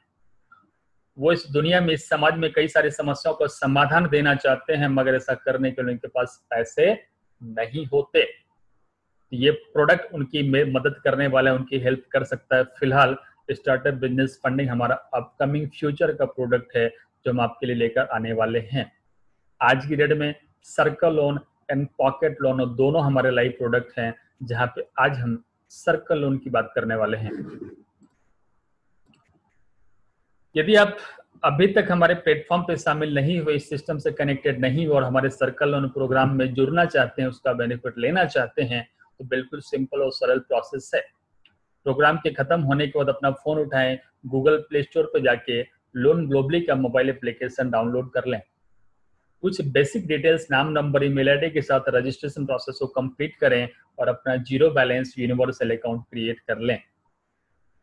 वो इस दुनिया में, इस समाज में कई सारी समस्याओं का समाधान देना चाहते हैं, मगर ऐसा करने के लिए उनके पास पैसे नहीं होते। ये प्रोडक्ट उनकी मदद करने वाला है, उनकी हेल्प कर सकता है। फिलहाल स्टार्टअप बिजनेस फंडिंग हमारा अपकमिंग फ्यूचर का प्रोडक्ट है जो हम आपके लिए लेकर आने वाले हैं। आज की डेट में circle loan and pocket loan दोनों हमारे लाइव प्रोडक्ट हैं, जहां पे आज हम सर्कल लोन की बात करने वाले हैं। यदि आप अभी तक हमारे प्लेटफॉर्म पे शामिल नहीं हुए, इस सिस्टम से कनेक्टेड नहीं हुए और हमारे सर्कल लोन प्रोग्राम में जुड़ना चाहते हैं, उसका बेनिफिट लेना चाहते हैं, तो बिल्कुल सिंपल और सरल प्रोसेस है। प्रोग्राम के खत्म होने के बाद अपना फोन उठाएं, गूगल प्ले स्टोर पर जाके लोन ग्लोबली का मोबाइल एप्लीकेशन डाउनलोड कर लें। कुछ बेसिक डिटेल्स, नाम, नंबर, ईमेल आईडी के साथ रजिस्ट्रेशन प्रोसेस को कंप्लीट करें और अपना zero balance universal account create कर लें।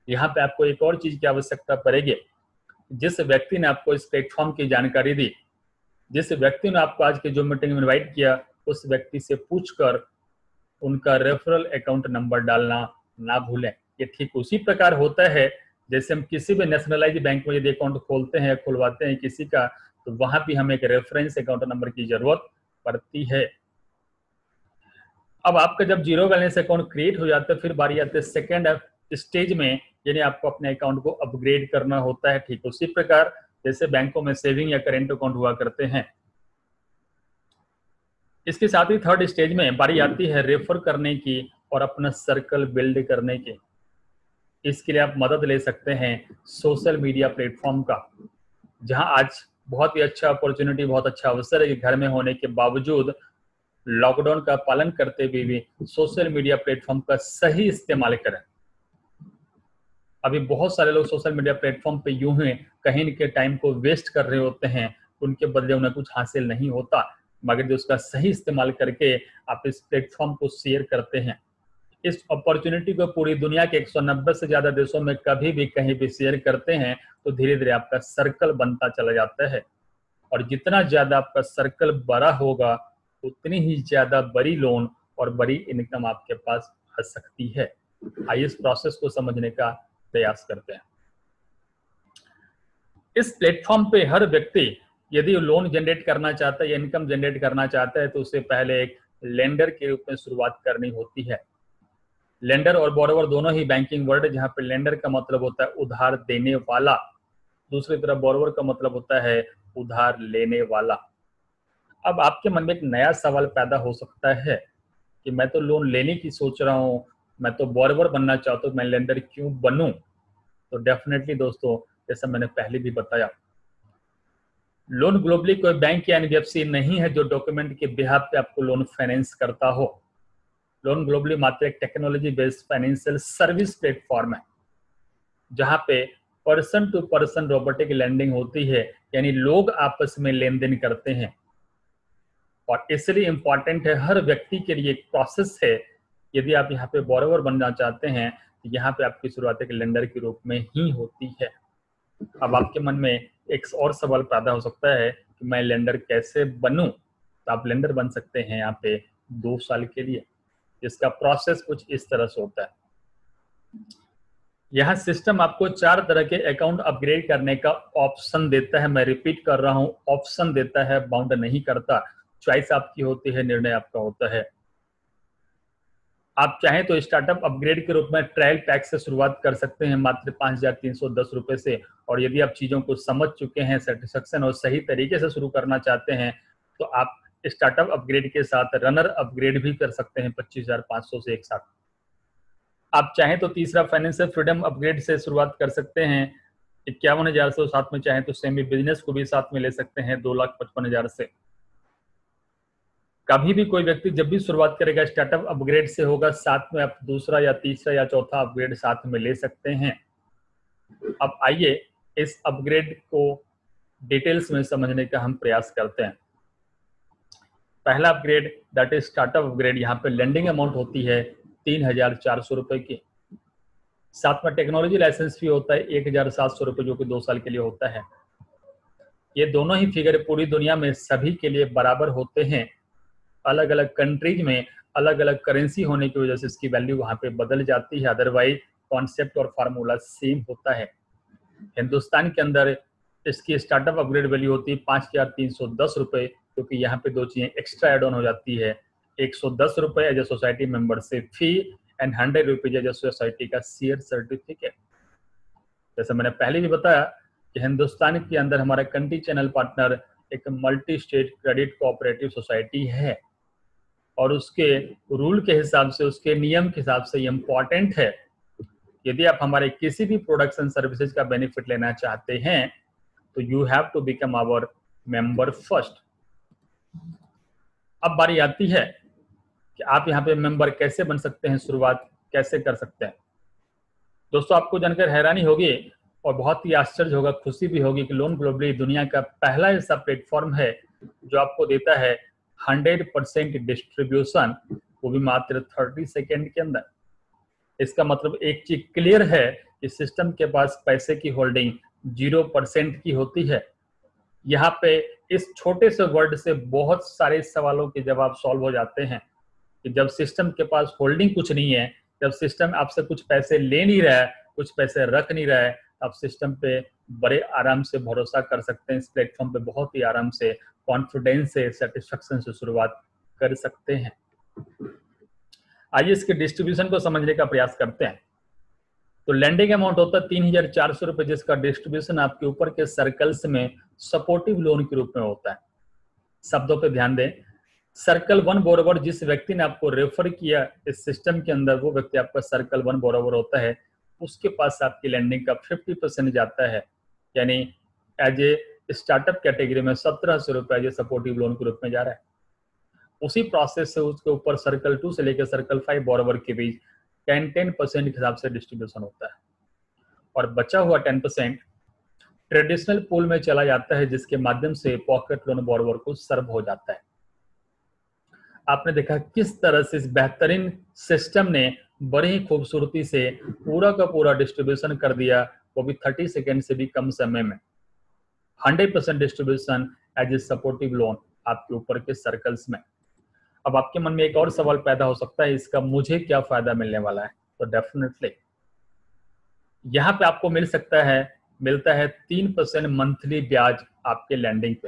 यहाँ पे आपको एक और चीज की आवश्यकता पड़ेगी। जिस व्यक्ति ने आपको इस प्लेटफॉर्म की जानकारी दी, जिस व्यक्ति ने आपको आज की जो मीटिंग में इन्वाइट किया, उस व्यक्ति से पूछकर उनका रेफरल अकाउंट नंबर डालना ना भूलें। ये ठीक उसी प्रकार होता है जैसे हम किसी भी नेशनलाइज बैंक में यदि अकाउंट खोलते हैं, खुलवाते हैं किसी का, तो वहां भी हमें एक रेफरेंस अकाउंट नंबर की जरूरत पड़ती है। अब आपका जब जीरो बैलेंस अकाउंट क्रिएट हो जाता है, फिर बारी आती है सेकेंड स्टेज में, यानी आपको अपने अकाउंट को अपग्रेड करना होता है। ठीक उसी प्रकार जैसे बैंकों में सेविंग या करेंट अकाउंट हुआ करते हैं। इसके साथ ही थर्ड स्टेज में बारी आती है रेफर करने की और अपना सर्कल बिल्ड करने की। इसके लिए आप मदद ले सकते हैं सोशल मीडिया प्लेटफॉर्म का, जहां आज बहुत ही अच्छा अपॉर्चुनिटी, बहुत अच्छा अवसर है कि घर में होने के बावजूद लॉकडाउन का पालन करते हुए भी सोशल मीडिया प्लेटफॉर्म का सही इस्तेमाल करें। अभी बहुत सारे लोग सोशल मीडिया प्लेटफॉर्म पे यूं ही कहीं के टाइम को वेस्ट कर रहे होते हैं, उनके बदले उन्हें कुछ हासिल नहीं होता, मगर जो उसका सही इस्तेमाल करके आप इस प्लेटफॉर्म को शेयर करते हैं, इस अपॉर्चुनिटी को पूरी दुनिया के 190 से ज्यादा देशों में कभी भी कहीं भी शेयर करते हैं, तो धीरे धीरे आपका सर्कल बनता चला जाता है। और जितना ज्यादा आपका सर्कल बड़ा होगा, उतनी ही ज्यादा बड़ी लोन और बड़ी इनकम आपके पास आ सकती है। आइए इस प्रोसेस को समझने का प्रयास करते हैं। इस प्लेटफॉर्म पे हर व्यक्ति यदि लोन जनरेट करना चाहता है या इनकम जनरेट करना चाहता है, तो उससे पहले एक लेंडर के रूप में शुरुआत करनी होती है। लेंडर और बोरोवर दोनों ही बैंकिंग वर्ड है, जहां पे लेंडर का मतलब होता है उधार देने वाला, दूसरी तरफ बोरोवर का मतलब होता है उधार लेने वाला। अब आपके मन में एक नया सवाल पैदा हो सकता है कि मैं तो लोन लेने की सोच रहा हूँ, मैं तो बोरोवर बनना चाहता हूँ, मैं लेंडर क्यों बनूं? तो डेफिनेटली दोस्तों, जैसा मैंने पहले भी बताया, लोन ग्लोबली कोई बैंक या एनबीएफसी नहीं है जो डॉक्यूमेंट के बिहाफ पे आपको लोन फाइनेंस करता हो। लोन ग्लोबली मात्र एक technology based financial service platform है, जहां पे person to person robotic lending होती है, यानी लोग आपस में लेन देन करते हैं। और इसलिए इंपॉर्टेंट है, हर व्यक्ति के लिए एक प्रोसेस है। यदि आप यहाँ पे बोरोवर बनना चाहते हैं, तो यहाँ पे आपकी शुरुआत एक लेंडर के रूप में ही होती है। अब आपके मन में एक और सवाल पैदा हो सकता है कि मैं लेंडर कैसे बनूं? तो आप लेंडर बन सकते हैं यहाँ पे 2 साल के लिए। इसका प्रोसेस कुछ इस तरह से होता है। यहाँ सिस्टम आपको 4 तरह के अकाउंट अपग्रेड करने का ऑप्शन देता है। मैं रिपीट कर रहा हूँ, ऑप्शन देता है, बाउंड नहीं करता। चॉइस आपकी होती है, निर्णय आपका होता है। आप चाहें तो स्टार्टअप अपग्रेड के रूप में ट्रायल पैक से शुरुआत कर सकते हैं मात्र 5,310 रुपए से। और यदि आप चीजों को समझ चुके हैं, सेटिस्फेक्शन और सही तरीके से शुरू करना चाहते हैं, तो आप स्टार्टअप अपग्रेड के साथ रनर अपग्रेड भी कर सकते हैं 25,500 से एक साथ। आप चाहें तो तीसरा फाइनेंशियल फ्रीडम अपग्रेड से शुरुआत कर सकते हैं 51,000 से। साथ में चाहें तो सेमी बिजनेस को भी साथ में ले सकते हैं 2,55,000 से। कभी भी कोई व्यक्ति जब भी शुरुआत करेगा स्टार्टअप अपग्रेड से होगा, साथ में आप दूसरा या तीसरा या चौथा अपग्रेड साथ में ले सकते हैं। अब आइए इस अपग्रेड को डिटेल्स में समझने का हम प्रयास करते हैं। पहला upgrade that is startup upgrade, यहाँ पे लेंडिंग अमाउंट होती है 3,400 रुपए की। साथ में टेक्नोलॉजी लाइसेंस फी होता है 1,700 रुपए, जो कि 2 साल के लिए होता है। ये दोनों ही फिगर पूरी दुनिया में सभी के लिए बराबर होते हैं। अलग अलग कंट्रीज में अलग अलग करेंसी होने की वजह से इसकी वैल्यू वहां पे बदल जाती है, अदरवाइज कॉन्सेप्ट और फार्मूला सेम होता है। हिंदुस्तान के अंदर इसकी स्टार्टअप अपग्रेड वैल्यू होती है 5,310 रुपए, क्योंकि यहाँ पे 2 चीजें एक्स्ट्रा एड ऑन हो जाती है। 110 रुपए as a society membership fee and 100 rupees as a society का शेयर सर्टिफिकेट। जैसे मैंने पहले भी बताया कि हिंदुस्तान के अंदर हमारा कंट्री चैनल पार्टनर एक multi state credit cooperative society है, और उसके रूल के हिसाब से, उसके नियम के हिसाब से इम्पॉर्टेंट है। यदि आप हमारे किसी भी प्रोडक्ट्स एंड सर्विसेज का बेनिफिट लेना चाहते हैं, तो you have to become our member first. अब बारी आती है कि आप यहाँ पे मेंबर कैसे बन सकते हैं, शुरुआत कैसे कर सकते हैं। दोस्तों, आपको जानकर हैरानी होगी और बहुत ही आश्चर्य होगा, खुशी भी होगी कि लोन ग्लोबली दुनिया का पहला ऐसा प्लेटफॉर्म है जो आपको देता है 100% डिस्ट्रीब्यूशन, वो भी मात्र 30 सेकेंड के अंदर। इसका मतलब एक चीज क्लियर है कि सिस्टम के पास पैसे की होल्डिंग 0% की होती है। यहाँ पे इस छोटे से वर्ड से बहुत सारे सवालों के जवाब सॉल्व हो जाते हैं कि जब सिस्टम के पास होल्डिंग कुछ नहीं है, जब सिस्टम आपसे कुछ पैसे ले नहीं रहा है, कुछ पैसे रख नहीं रहा है, आप सिस्टम पे बड़े आराम से भरोसा कर सकते हैं। इस प्लेटफॉर्म पे बहुत ही आराम से, कॉन्फिडेंस से, सेटिस्फेक्शन से शुरुआत कर सकते हैं। आइए इसके डिस्ट्रीब्यूशन को समझने का प्रयास करते हैं। तो लैंडिंग अमाउंट होता है 3,400 रुपए, जिसका डिस्ट्रीब्यूशन आपके ऊपर के सर्कल्स में सपोर्टिव लोन के रूप में होता है। शब्दों पे ध्यान दें, सर्कल 1 बोरोवर जिस व्यक्ति ने आपको रेफर किया इस सिस्टम के अंदर, वो व्यक्ति आपका सर्कल 1 बोरोवर होता है। उसके पास आपकी लैंडिंग का 50% जाता है, यानी एज ए स्टार्टअप कैटेगरी में 1700 रुपए एज ए सपोर्टिव लोन के रूप में जा रहा है। उसी प्रोसेस से उसके ऊपर सर्कल 2 से लेकर सर्कल 5 बोरोवर के बीच 10% के हिसाब से डिस्ट्रीब्यूशन होता है, और बचा हुआ 10% ट्रेडिशनल पूल में चला जाता है, जिसके माध्यम से पॉकेट लोन बोरोवर को सर्व हो जाता है। आपने देखा किस तरह से इस बेहतरीन सिस्टम ने बड़ी ही खूबसूरती से पूरा का पूरा डिस्ट्रीब्यूशन कर दिया, वो भी 30 सेकेंड से भी कम समय में। 100% distribution as a supportive loan आपके ऊपर के सर्कल्स में। अब आपके मन में एक और सवाल पैदा हो सकता है, इसका मुझे क्या फायदा मिलने वाला है? तो डेफिनेटली यहाँ पे आपको मिलता है 3% मंथली ब्याज आपके लैंडिंग पे,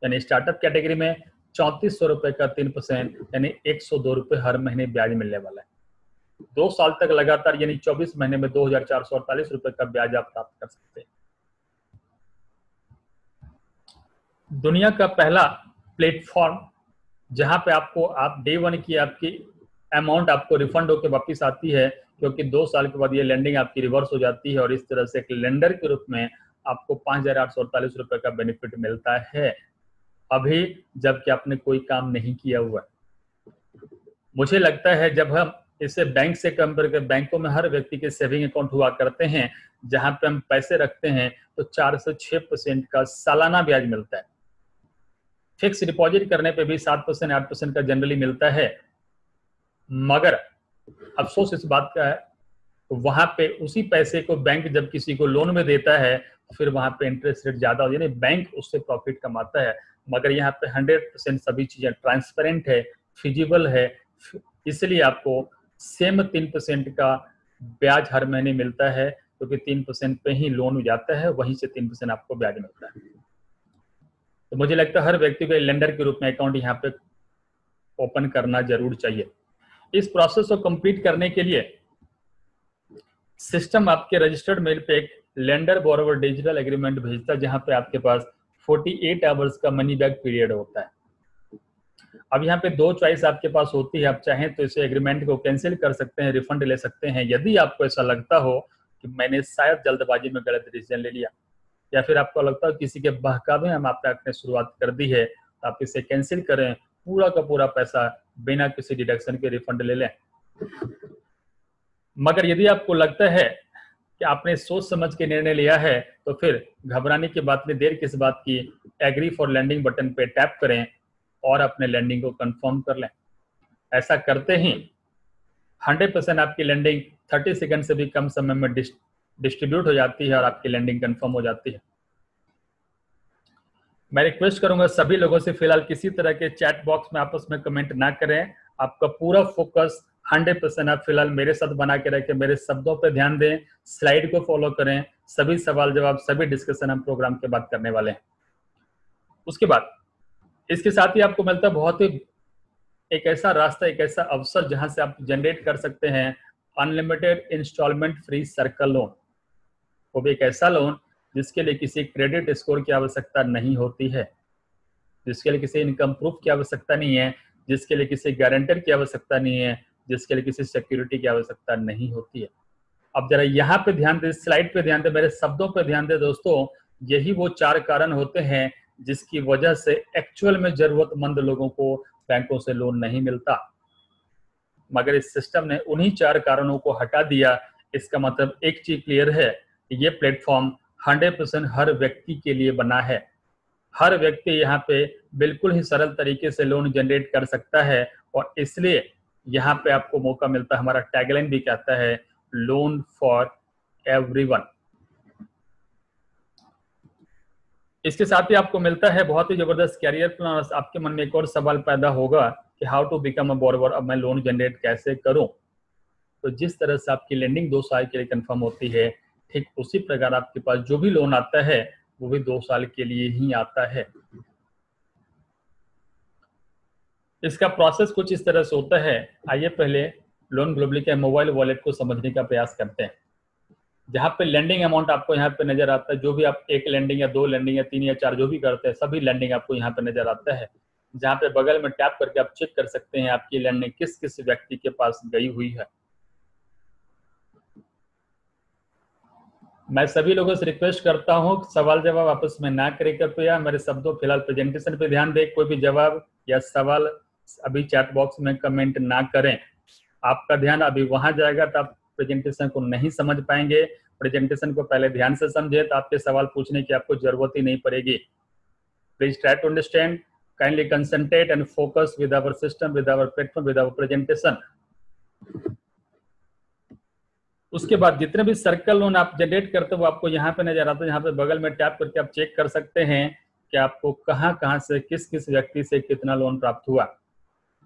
यानी स्टार्टअप कैटेगरी में 3400 रुपए का 3%, यानी 102 रुपए हर महीने ब्याज मिलने वाला है। 2 साल तक लगातार, यानी 24 महीने में 2448 रुपए का ब्याज आप प्राप्त कर सकते हैं। दुनिया का पहला प्लेटफॉर्म जहां पे आप डे 1 की आपकी अमाउंट आपको रिफंड होकर वापस आती है, क्योंकि 2 साल के बाद ये लैंडिंग आपकी रिवर्स हो जाती है, और इस तरह से एक लेंडर के रूप में आपको 5848 रुपए का बेनिफिट मिलता है, अभी जबकि आपने कोई काम नहीं किया हुआ। मुझे लगता है जब हम इसे बैंक से कंपेयर कर, बैंकों में हर व्यक्ति के सेविंग अकाउंट हुआ करते हैं जहां पे हम पैसे रखते हैं, तो 4 से 6% का सालाना ब्याज मिलता है। फिक्स डिपॉजिट करने पे भी 7% 8% का जनरली मिलता है, मगर अफसोस इस बात का है, वहां पे उसी पैसे को बैंक जब किसी को लोन में देता है, फिर वहां पे इंटरेस्ट रेट ज्यादा हो, यानी बैंक उससे प्रॉफिट कमाता है। मगर यहाँ पे 100% सभी चीजें ट्रांसपेरेंट है, फिजिबल है, इसलिए आपको सेम 3% का ब्याज हर महीने मिलता है, क्योंकि 3% पे ही लोन जाता है, वहीं से 3% आपको ब्याज मिलता है। तो मुझे लगता है हर व्यक्ति को लेंडर के रूप में अकाउंट यहाँ पे ओपन करना जरूर चाहिए। इस प्रोसेस को कंप्लीट करने के लिए सिस्टम आपके रजिस्टर्ड मेल पे एक लेंडर बोरोवर डिजिटल एग्रीमेंट भेजता है, जहां पे आपके पास 48 आवर्स का मनी बैक पीरियड होता है। अब यहाँ पे 2 चॉइस आपके पास होती है, आप चाहें तो इसे एग्रीमेंट को कैंसिल कर सकते हैं, रिफंड ले सकते हैं, यदि आपको ऐसा लगता हो कि मैंने शायद जल्दबाजी में गलत डिसीजन ले लिया, या फिर आपको लगता है किसी के बहकावे हम आपने शुरुआत कर दी है, तो आप इसे कैंसिल करें, पूरा का पूरा पैसा बिना किसी डिडक्शन के रिफंड ले लें। मगर यदि आपको लगता है कि आपने सोच समझ के निर्णय लिया है, तो फिर घबराने की बात नहीं, देर किस बात की, एग्री फॉर लैंडिंग बटन पे टैप करें और अपने लैंडिंग को कंफर्म कर लें। ऐसा करते ही 100% आपकी लैंडिंग 30 सेकंड से भी कम समय में डिस्ट्रीब्यूट हो जाती है और आपकी लैंडिंग कंफर्म हो जाती है। मैं रिक्वेस्ट करूंगा सभी लोगों से फिलहाल किसी तरह के चैट बॉक्स में आपस में कमेंट ना करें, आपका पूरा फोकस 100% आप फिलहाल मेरे साथ बना के रखें, मेरे शब्दों पे ध्यान दें, स्लाइड को फॉलो करें, सभी सवाल जवाब सभी डिस्कशन हम प्रोग्राम के बाद करने वाले हैं। उसके बाद इसके साथ ही आपको मिलता है बहुत ही एक ऐसा रास्ता, एक ऐसा अवसर जहां से आप जनरेट कर सकते हैं unlimited instalment free circle loan. वो भी एक ऐसा लोन जिसके लिए किसी क्रेडिट स्कोर की आवश्यकता नहीं होती है, जिसके लिए किसी इनकम प्रूफ की आवश्यकता नहीं है, जिसके लिए किसी गारंटर की आवश्यकता नहीं है, जिसके लिए किसी सिक्योरिटी की आवश्यकता नहीं होती है। अब जरा यहाँ पे ध्यान दें, स्लाइड पे ध्यान दें, मेरे शब्दों पे ध्यान दें दोस्तों, यही वो 4 कारण होते हैं जिसकी वजह से एक्चुअल में जरूरतमंद लोगों को बैंकों से लोन नहीं मिलता, मगर इस सिस्टम ने उन्हीं 4 कारणों को हटा दिया। इसका मतलब एक चीज क्लियर है, ये प्लेटफॉर्म 100% हर व्यक्ति के लिए बना है। हर व्यक्ति यहाँ पे बिल्कुल ही सरल तरीके से लोन जनरेट कर सकता है, और इसलिए यहाँ पे आपको मौका मिलता है, हमारा टैगलाइन भी कहता है लोन फॉर एवरीवन। इसके साथ ही आपको मिलता है बहुत ही जबरदस्त कैरियर प्लान। आपके मन में एक और सवाल पैदा होगा कि how to become a borrower, अब मैं लोन जनरेट कैसे करूं? तो जिस तरह से आपकी लैंडिंग 2 साल के लिए कंफर्म होती है, ठीक उसी प्रकार आपके पास जो भी लोन आता है वो भी 2 साल के लिए ही आता है। इसका प्रोसेस कुछ इस तरह से होता है। आइए पहले लोन ग्लोबली के मोबाइल वॉलेट को समझने का प्रयास करते हैं। जहाँ पे लैंडिंग अमाउंट आपको यहाँ पे नजर आता है, जो भी आप 1 लैंडिंग या 2 लैंडिंग या 3 या 4 जो भी करते हैं, सभी लैंडिंग आपको यहाँ पे नजर आता है। जहाँ पे बगल में टैप करके आप चेक कर सकते हैं आपकी लैंडिंग किस किस व्यक्ति के पास गई हुई है। मैं सभी लोगों से रिक्वेस्ट करता हूँ सवाल जवाब आपस में ना करें कृपया, मेरे शब्दों फिलहाल प्रेजेंटेशन पे ध्यान दें। कोई भी जवाब या सवाल अभी चैट बॉक्स में कमेंट ना करें। आपका ध्यान अभी वहां जाएगा तो आप प्रेजेंटेशन को नहीं समझ पाएंगे। प्रेजेंटेशन को पहले ध्यान से समझे तो आपके सवाल पूछने की आपको जरूरत ही नहीं पड़ेगी। Please try to understand, kindly concentrate and focus with our system, with our platform, with our presentation. उसके बाद जितने भी सर्कल लोन आप जनरेट करते हो वो आपको यहाँ पे नजर आता है। यहाँ पे बगल में टैप करके आप चेक कर सकते हैं कि आपको कहाँ से किस किस व्यक्ति से कितना लोन प्राप्त हुआ।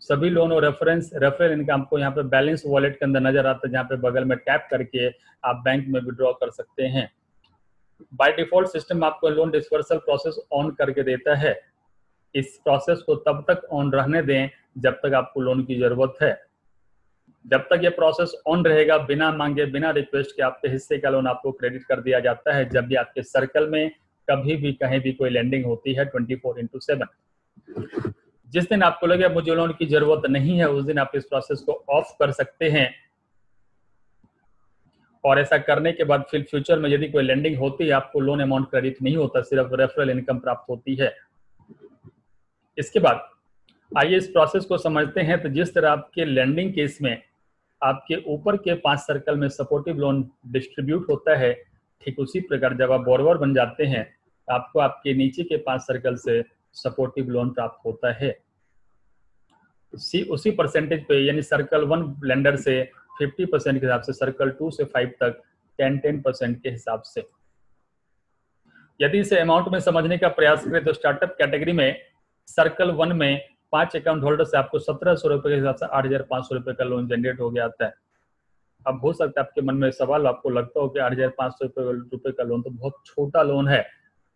सभी लोन और रेफरल इनकम आपको यहाँ पे बैलेंस वॉलेट के अंदर नजर आता है, जहाँ पे बगल में टैप करके आप बैंक में विड्रॉ कर सकते हैं। बाय डिफॉल्ट सिस्टम आपको लोन डिस्बर्सल प्रोसेस ऑन करके देता है। इस प्रोसेस को तब तक ऑन रहने दें जब तक आपको लोन की जरूरत है। जब तक ये प्रोसेस ऑन रहेगा, बिना मांगे बिना रिक्वेस्ट के आपके हिस्से का लोन आपको क्रेडिट कर दिया जाता है। जब भी आपके सर्कल में कभी भी कहीं भी कोई लैंडिंग होती है 24/7। जिस दिन आपको लगे मुझे लोन की जरूरत नहीं है, उस दिन आप इस प्रोसेस को ऑफ कर सकते हैं। और ऐसा करने के बाद फिर फ्यूचर में यदि कोई लैंडिंग होती है आपको लोन अमाउंट क्रेडिट नहीं होता, सिर्फ रेफरल इनकम प्राप्त होती है। इसके बाद आइए इस प्रोसेस को समझते हैं। तो जिस तरह आपके लैंडिंग केस में आपके ऊपर के 5 सर्कल में सपोर्टिव लोन डिस्ट्रीब्यूट होता है, ठीक उसी प्रकार जब आप बोरोवर बन जाते हैं आपको आपके नीचे के 5 सर्कल से सपोर्टिव लोन प्राप्त होता है। उसी परसेंटेज पे, यानी सर्कल 1 लेंडर से 50% के हिसाब से, सर्कल 2 से 5 तक 10% के हिसाब से। यदि इसे अमाउंट में समझने का प्रयास करें तो स्टार्टअप कैटेगरी में सर्कल 1 में 5 अकाउंट होल्डर से आपको 1700 रुपए के हिसाब से 8,500 रुपए का लोन जनरेट हो गया आता है। अब हो सकता है आपके मन में सवाल, आपको लगता हो कि 8,500 रुपए का लोन तो बहुत छोटा लोन है,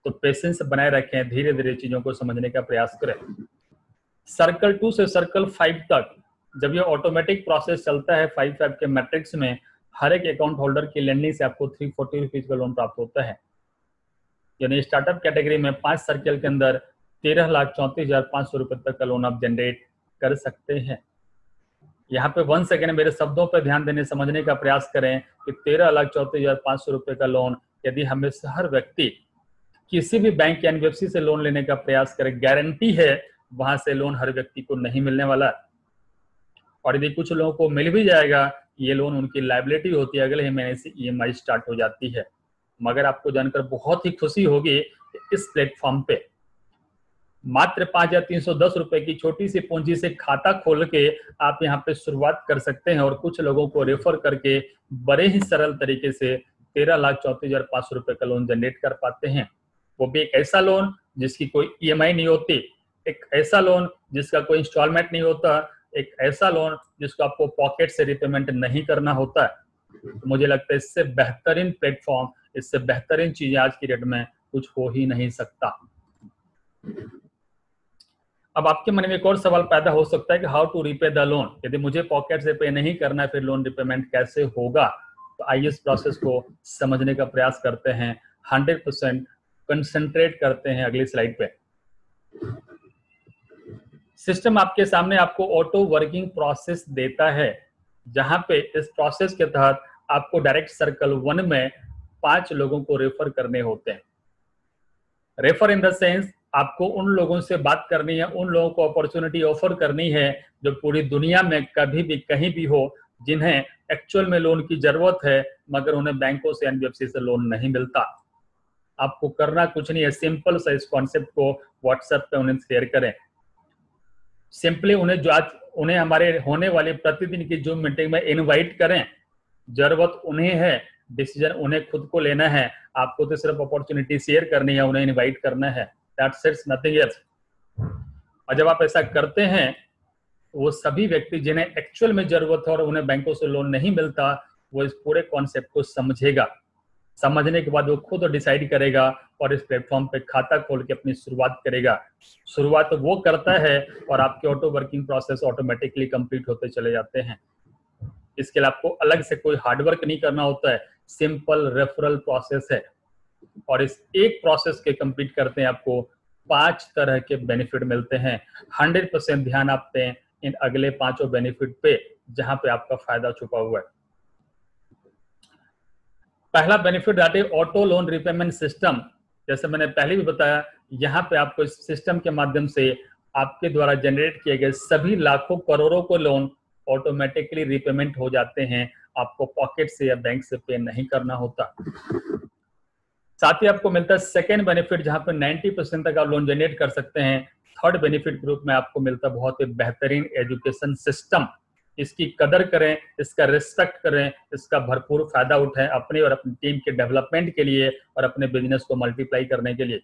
तो पेशेंस बनाए रखें, धीरे धीरे चीजों को समझने का प्रयास करें। सर्कल 2 से सर्कल 5 तक जब ये ऑटोमेटिक प्रोसेस चलता है 5 के मैट्रिक्स में, हर एक अकाउंट होल्डर की लैंडिंग से आपको 340 रुपीज का लोन प्राप्त होता है। यानी स्टार्टअप कैटेगरी में 5 सर्कल के अंदर 13,34,500 रुपए तक का लोन आप जनरेट कर सकते हैं। यहाँ पे 1 सेकेंड मेरे शब्दों पर ध्यान देने समझने का प्रयास करें कि 13,34,500 रुपए का लोन यदि हमें हर व्यक्ति किसी भी बैंक या एनबीएफसी से लोन लेने का प्रयास करे, गारंटी है वहां से लोन हर व्यक्ति को नहीं मिलने वाला। और यदि कुछ लोगों को मिल भी जाएगा, ये लोन उनकी लायबिलिटी होती है, अगले ही महीने से ईएमआई स्टार्ट हो जाती है। मगर आपको जानकर बहुत ही खुशी होगी कि इस प्लेटफॉर्म पे मात्र 5,310 रुपए की छोटी सी पूंजी से खाता खोल के आप यहाँ पे शुरुआत कर सकते हैं और कुछ लोगों को रेफर करके बड़े ही सरल तरीके से 13,34,500 रुपए का लोन जनरेट कर पाते हैं। वो भी एक ऐसा लोन जिसकी कोई ईएमआई नहीं होती, एक ऐसा लोन जिसका कोई इंस्टॉलमेंट नहीं होता, एक ऐसा लोन जिसको आपको पॉकेट से रिपेमेंट नहीं करना होता। तो मुझे लगता है इससे बेहतरीन प्लेटफॉर्म, इससे बेहतरीन चीजें आज की डेट में कुछ हो ही नहीं सकता। अब आपके मन में एक और सवाल पैदा हो सकता है कि how to repay the loan. यदि मुझे पॉकेट से पे नहीं करना है फिर लोन रिपेमेंट कैसे होगा? तो आइए इस प्रोसेस को समझने का प्रयास करते हैं, 100% कंसंट्रेट करते हैं अगली स्लाइड पे। सिस्टम आपके सामने आपको ऑटो वर्किंग प्रोसेस देता है, जहां पे इस प्रोसेस के तहत आपको डायरेक्ट सर्कल 1 में 5 लोगों को रेफर करने होते हैं। रेफर इन द सेंस आपको उन लोगों से बात करनी है, उन लोगों को अपॉर्चुनिटी ऑफर करनी है जो पूरी दुनिया में कभी भी कहीं भी हो, जिन्हें एक्चुअल में लोन की जरूरत है मगर उन्हें बैंकों से एनबीएफसी से लोन नहीं मिलता। आपको करना कुछ नहीं है, सिंपल सा इस कॉन्सेप्ट को व्हाट्सएप पे उन्हें शेयर करें। सिंपली उन्हें हमारे होने वाली प्रतिदिन की जूम मीटिंग में इनवाइट करें। जरूरत उन्हें है, डिसीजन उन्हें खुद को लेना है, आपको तो सिर्फ अपॉर्चुनिटी शेयर करनी है, उन्हें इनवाइट करना है, दैट्स इट, नथिंग एल्स। और जब आप ऐसा करते हैं वो सभी व्यक्ति जिन्हें एक्चुअल में जरूरत है और उन्हें बैंकों से लोन नहीं मिलता, वो इस पूरे कॉन्सेप्ट को समझेगा। समझने के बाद वो खुद डिसाइड करेगा और इस प्लेटफॉर्म पे खाता खोल के अपनी शुरुआत करेगा। शुरुआत वो करता है और आपके auto working process automatically complete होते चले जाते हैं। इसके लिए आपको अलग से कोई हार्डवर्क नहीं करना होता है, सिंपल रेफरल प्रोसेस है। और इस एक प्रोसेस के कंप्लीट करते हैं आपको 5 तरह के बेनिफिट मिलते हैं। 100% ध्यान आप दें इन अगले 5 बेनिफिट पे, जहां पे आपका फायदा छुपा हुआ है। पहला benefit that is auto loan repayment system. जैसे मैंने पहले भी बताया, यहाँ पे आपको इस सिस्टम के माध्यम से आपके द्वारा जनरेट किए गए सभी लाखों करोड़ों को लोन ऑटोमेटिकली रिपेमेंट हो जाते हैं। आपको पॉकेट से या बैंक से पे नहीं करना होता। साथ ही आपको मिलता है सेकेंड बेनिफिट, जहां पर 90% तक आप लोन जनरेट कर सकते हैं। थर्ड बेनिफिट ग्रुप में आपको मिलता है बहुत ही बेहतरीन एजुकेशन सिस्टम। इसकी कदर करें, इसका रिस्पेक्ट करें, इसका भरपूर फायदा उठाएं अपने और अपनी टीम के डेवलपमेंट के लिए और अपने बिजनेस को मल्टीप्लाई करने के लिए।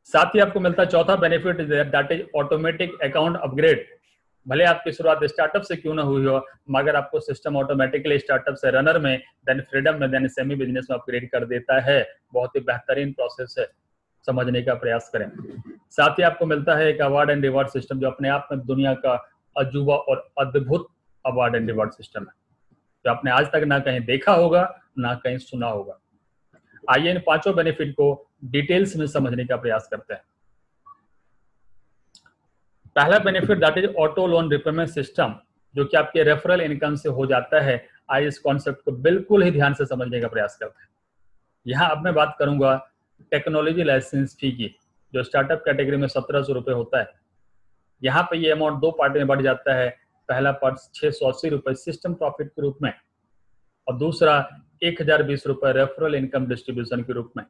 साथ ही आपको मिलता है चौथा benefit that is automatic account upgrade. भले आपकी शुरुआत स्टार्टअप से क्यों ना हुई हो, मगर आपको सिस्टम ऑटोमेटिकली स्टार्टअप से रनर में, देन फ्रीडम में, देन सेमी बिजनेस में अपग्रेड कर देता है। बहुत ही बेहतरीन प्रोसेस है, समझने का प्रयास करें। साथ ही आपको मिलता है एक अवार्ड एंड रिवार्ड सिस्टम, जो अपने आप में दुनिया का अजूबा और अद्भुत अवार्ड एंड रिवार्ड सिस्टम है, जो आपने आज तक ना कहीं देखा होगा ना कहीं सुना होगा। आइए इन 5 बेनिफिट को डिटेल्स में समझने का प्रयास करते हैं। पहला benefit that is auto loan repayment system, जो कि आपके रेफरल इनकम से हो जाता है। आइए इस कॉन्सेप्ट को बिल्कुल ही ध्यान से समझने का प्रयास करते हैं। यहाँ अब मैं बात करूंगा टेक्नोलॉजी लाइसेंस फी की, जो स्टार्टअप कैटेगरी में 1700 रुपए होता है। यहाँ पे ये अमाउंट 2 पार्ट में बढ़ जाता है। पहला पार्ट 680 रुपए सिस्टम प्रॉफिट के रूप में, और दूसरा 1020 रुपए रेफरल इनकम डिस्ट्रीब्यूशन के रूप में।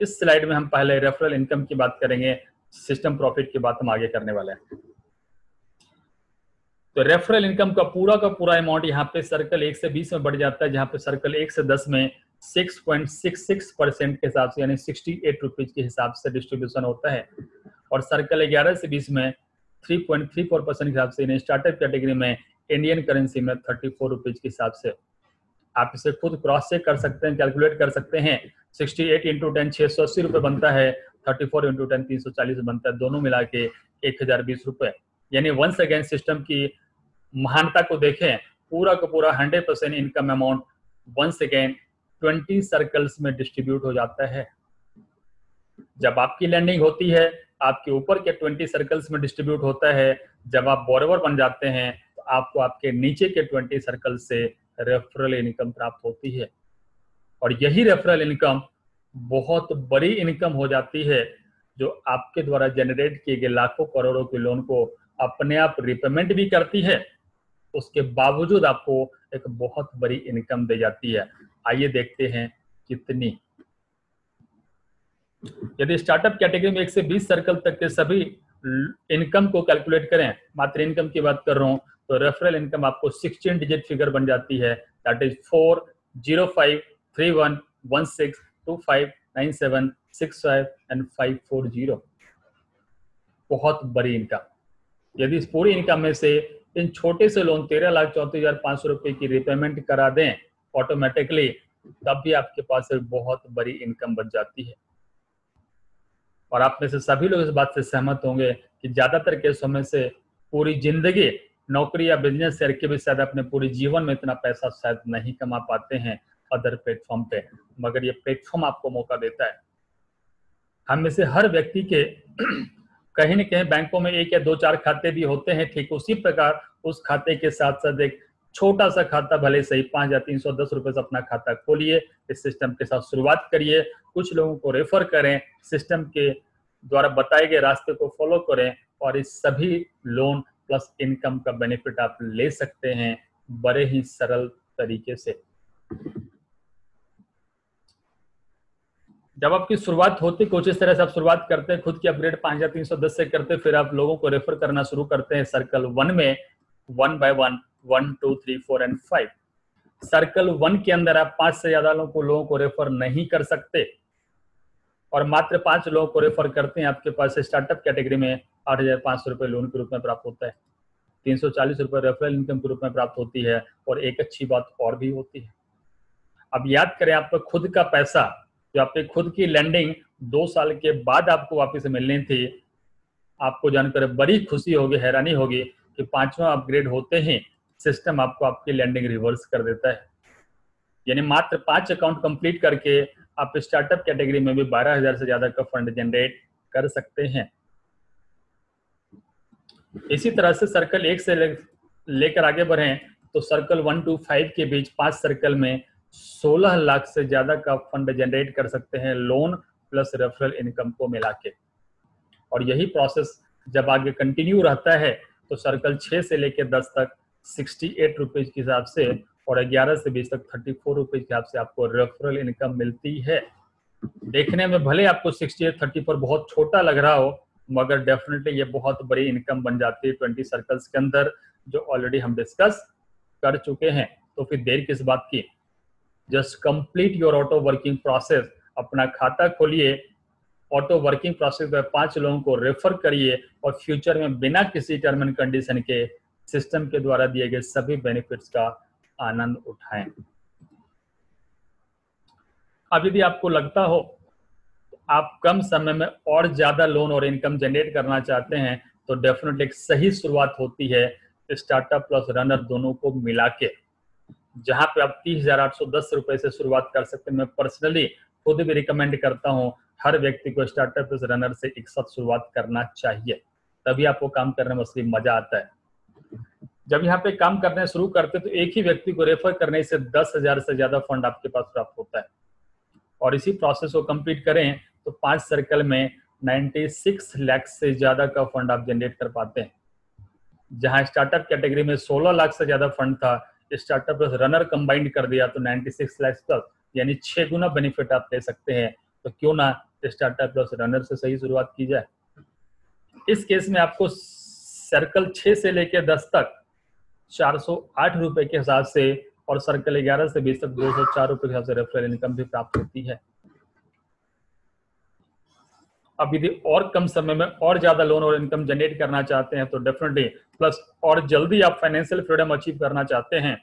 इस स्लाइड में हम पहले रेफरल इनकम की बात करेंगे, सिस्टम प्रॉफिट की बात हम आगे करने वाले हैं। तो रेफरल इनकम का पूरा अमाउंट यहाँ पे सर्कल 1 से 20 में बढ़ जाता है, जहाँ पे सर्कल 1 से 10 में 6.66% के हिसाब से, यानी 68 रुपीज के हिसाब से डिस्ट्रीब्यूशन होता है। और सर्कल 11 से 20 में 3.34% के हिसाब से, स्टार्टअप कैटेगरी में इंडियन करेंसी में 34 रुपीज के हिसाब से। आप इसे खुद क्रॉस चेक कर सकते हैं, कैलकुलेट कर सकते हैं। 68 इंटू 10 680 रुपए बनता है, 34 इंटू 10 340 बनता है, दोनों मिला के 1020 रुपए। यानी वंस अगेन सिस्टम की महानता को देखें, पूरा का पूरा 100% income amount once again 20 circles में डिस्ट्रीब्यूट हो जाता है। जब आपकी लैंडिंग होती है, आपके ऊपर के 20 सर्कल्स में डिस्ट्रीब्यूट होता है। जब आप बोरोवर बन जाते हैं, तो आपको आपके नीचे के 20 सर्कल से रेफरल इनकम प्राप्त होती है। और यही रेफरल इनकम बहुत बड़ी इनकम हो जाती है, जो आपके द्वारा जनरेट किए गए लाखों करोड़ों के लोन को अपने आप रिपेमेंट भी करती है। उसके बावजूद आपको एक बहुत बड़ी इनकम दे जाती है। आइए देखते हैं कितनी। यदि स्टार्टअप कैटेगरी में 1 से 20 सर्कल तक के सभी इनकम को कैलकुलेट करें, मात्र इनकम की बात कर रहा हूं, तो रेफरल इनकम आपको 16 डिजिट फिगर बन जाती है। That is 4053116259765 and 540। बहुत बड़ी इनकम। यदि इस पूरी इनकम में से इन छोटे से लोन 13,34,500 रुपए की रिपेमेंट करा दें ऑटोमेटिकली, तब भी आपके पास एक बहुत बड़ी इनकम बच जाती है। और आप में से सभी लोग इस बात से सहमत होंगे कि ज्यादातर केसों में से पूरी जिंदगी नौकरी या बिजनेस करके भी शायद अपने पूरे जीवन में इतना पैसा शायद नहीं कमा पाते हैं अदर प्लेटफॉर्म पे, मगर ये प्लेटफॉर्म आपको मौका देता है। हम में से हर व्यक्ति के कहीं न कहीं बैंकों में 1 या 2-4 खाते भी होते हैं। ठीक उसी प्रकार उस खाते के साथ साथ एक छोटा सा खाता, भले सही 5 या 310 रुपए से अपना खाता खोलिए। इस सिस्टम के साथ शुरुआत करिए, कुछ लोगों को रेफर करें, सिस्टम के द्वारा बताए गए रास्ते को फॉलो करें, और इस सभी लोन प्लस इनकम का बेनिफिट आप ले सकते हैं बड़े ही सरल तरीके से। जब आपकी शुरुआत होती, कुछ इस तरह से आप शुरुआत करते हैं, खुद की अपग्रेड 5310 से करते, फिर आप लोगों को रेफर करना शुरू करते हैं सर्कल 1 में 1 by 1, 1, 2, 3, 4 and 5। सर्कल 1 के अंदर आप 5 से ज्यादा लोगों को रेफर नहीं कर सकते। और मात्र 5 लोगों को रेफर करते हैं, आपके पास स्टार्टअप कैटेगरी में 8,500 रुपये लोन के रूप में प्राप्त होता है, 340 रुपये रेफरल इनकम के रूप में प्राप्त होती है। और एक अच्छी बात और भी होती है, अब याद करें आपका खुद का पैसा जो आपकी खुद की लैंडिंग 2 साल के बाद आपको वापस मिलनी थी, आपको जानकर बड़ी खुशी होगी, हैरानी होगी कि 5वां अपग्रेड होते ही सिस्टम आपको आपकी लैंडिंग रिवर्स कर देता है। यानी मात्र 5 अकाउंट कंप्लीट करके आप स्टार्टअप कैटेगरी में भी 12,000 से ज्यादा का फंड जनरेट कर सकते हैं। इसी तरह से सर्कल 1 से लेकर आगे बढ़ें तो सर्कल 1 to 5 के बीच 5 सर्कल में 16 लाख से ज्यादा का फंड जनरेट कर सकते हैं, लोन प्लस रेफरल इनकम को मिला के। और यही प्रोसेस जब आगे कंटिन्यू रहता है तो सर्कल 6 से लेकर 10 तक 68 रुपीज के हिसाब से और 11 से 20 तक 34 रुपीज के हिसाब से आपको रेफरल इनकम मिलती है। देखने में भले आपको 68, 34 बहुत छोटा लग रहा हो, मगर डेफिनेटली ये बहुत बड़ी इनकम बन जाती है 20 सर्कल्स के अंदर, जो ऑलरेडी हम डिस्कस कर चुके हैं। तो फिर देर किस बात की, just complete your auto working process. अपना खाता खोलिए, ऑटो वर्किंग प्रोसेस में 5 लोगों को रेफर करिए और फ्यूचर में बिना किसी टर्म एंड कंडीशन के सिस्टम के द्वारा दिए गए सभी बेनिफिट्स का आनंद उठाएं। अब यदि आपको लगता हो आप कम समय में और ज्यादा लोन और इनकम जनरेट करना चाहते हैं तो डेफिनेटली एक सही शुरुआत होती है स्टार्टअप प्लस रनर दोनों को मिला के, जहां पे आप 30,810 रुपए से शुरुआत कर सकते हैं। मैं पर्सनली खुद भी रिकमेंड करता हूं हर व्यक्ति को स्टार्टअप प्लस रनर से एक साथ शुरुआत करना चाहिए, तभी आपको काम करने में असली मजा आता है। जब यहाँ पे काम करने शुरू करते तो एक ही व्यक्ति को रेफर करने से 10,000 से ज्यादा फंड आपके पास प्राप्त होता है। और इसी प्रोसेस को कंप्लीट करें तो 5 सर्कल में 96 लाख से ज्यादा का फंड आप जनरेट कर पाते हैं। जहां स्टार्टअप कैटेगरी में 16 लाख से ज्यादा फंड था, स्टार्टअप प्लस रनर कंबाइंड कर दिया तो 96 लाख प्लस, यानी 6 गुना बेनिफिट आप ले सकते हैं। तो क्यों ना स्टार्टअप प्लस रनर से सही शुरुआत की जाए। इस केस में आपको सर्कल 6 से लेकर 10 तक 408 रुपए के हिसाब से और सर्कल 11 से 20 तक 204 रुपए के हिसाब से रेफरल इनकम भी प्राप्त होती है। अब यदि और कम समय में और ज्यादा लोन और इनकम जनरेट करना चाहते हैं तो डेफिनेटली प्लस और जल्दी आप फाइनेंशियल फ्रीडम अचीव करना चाहते हैं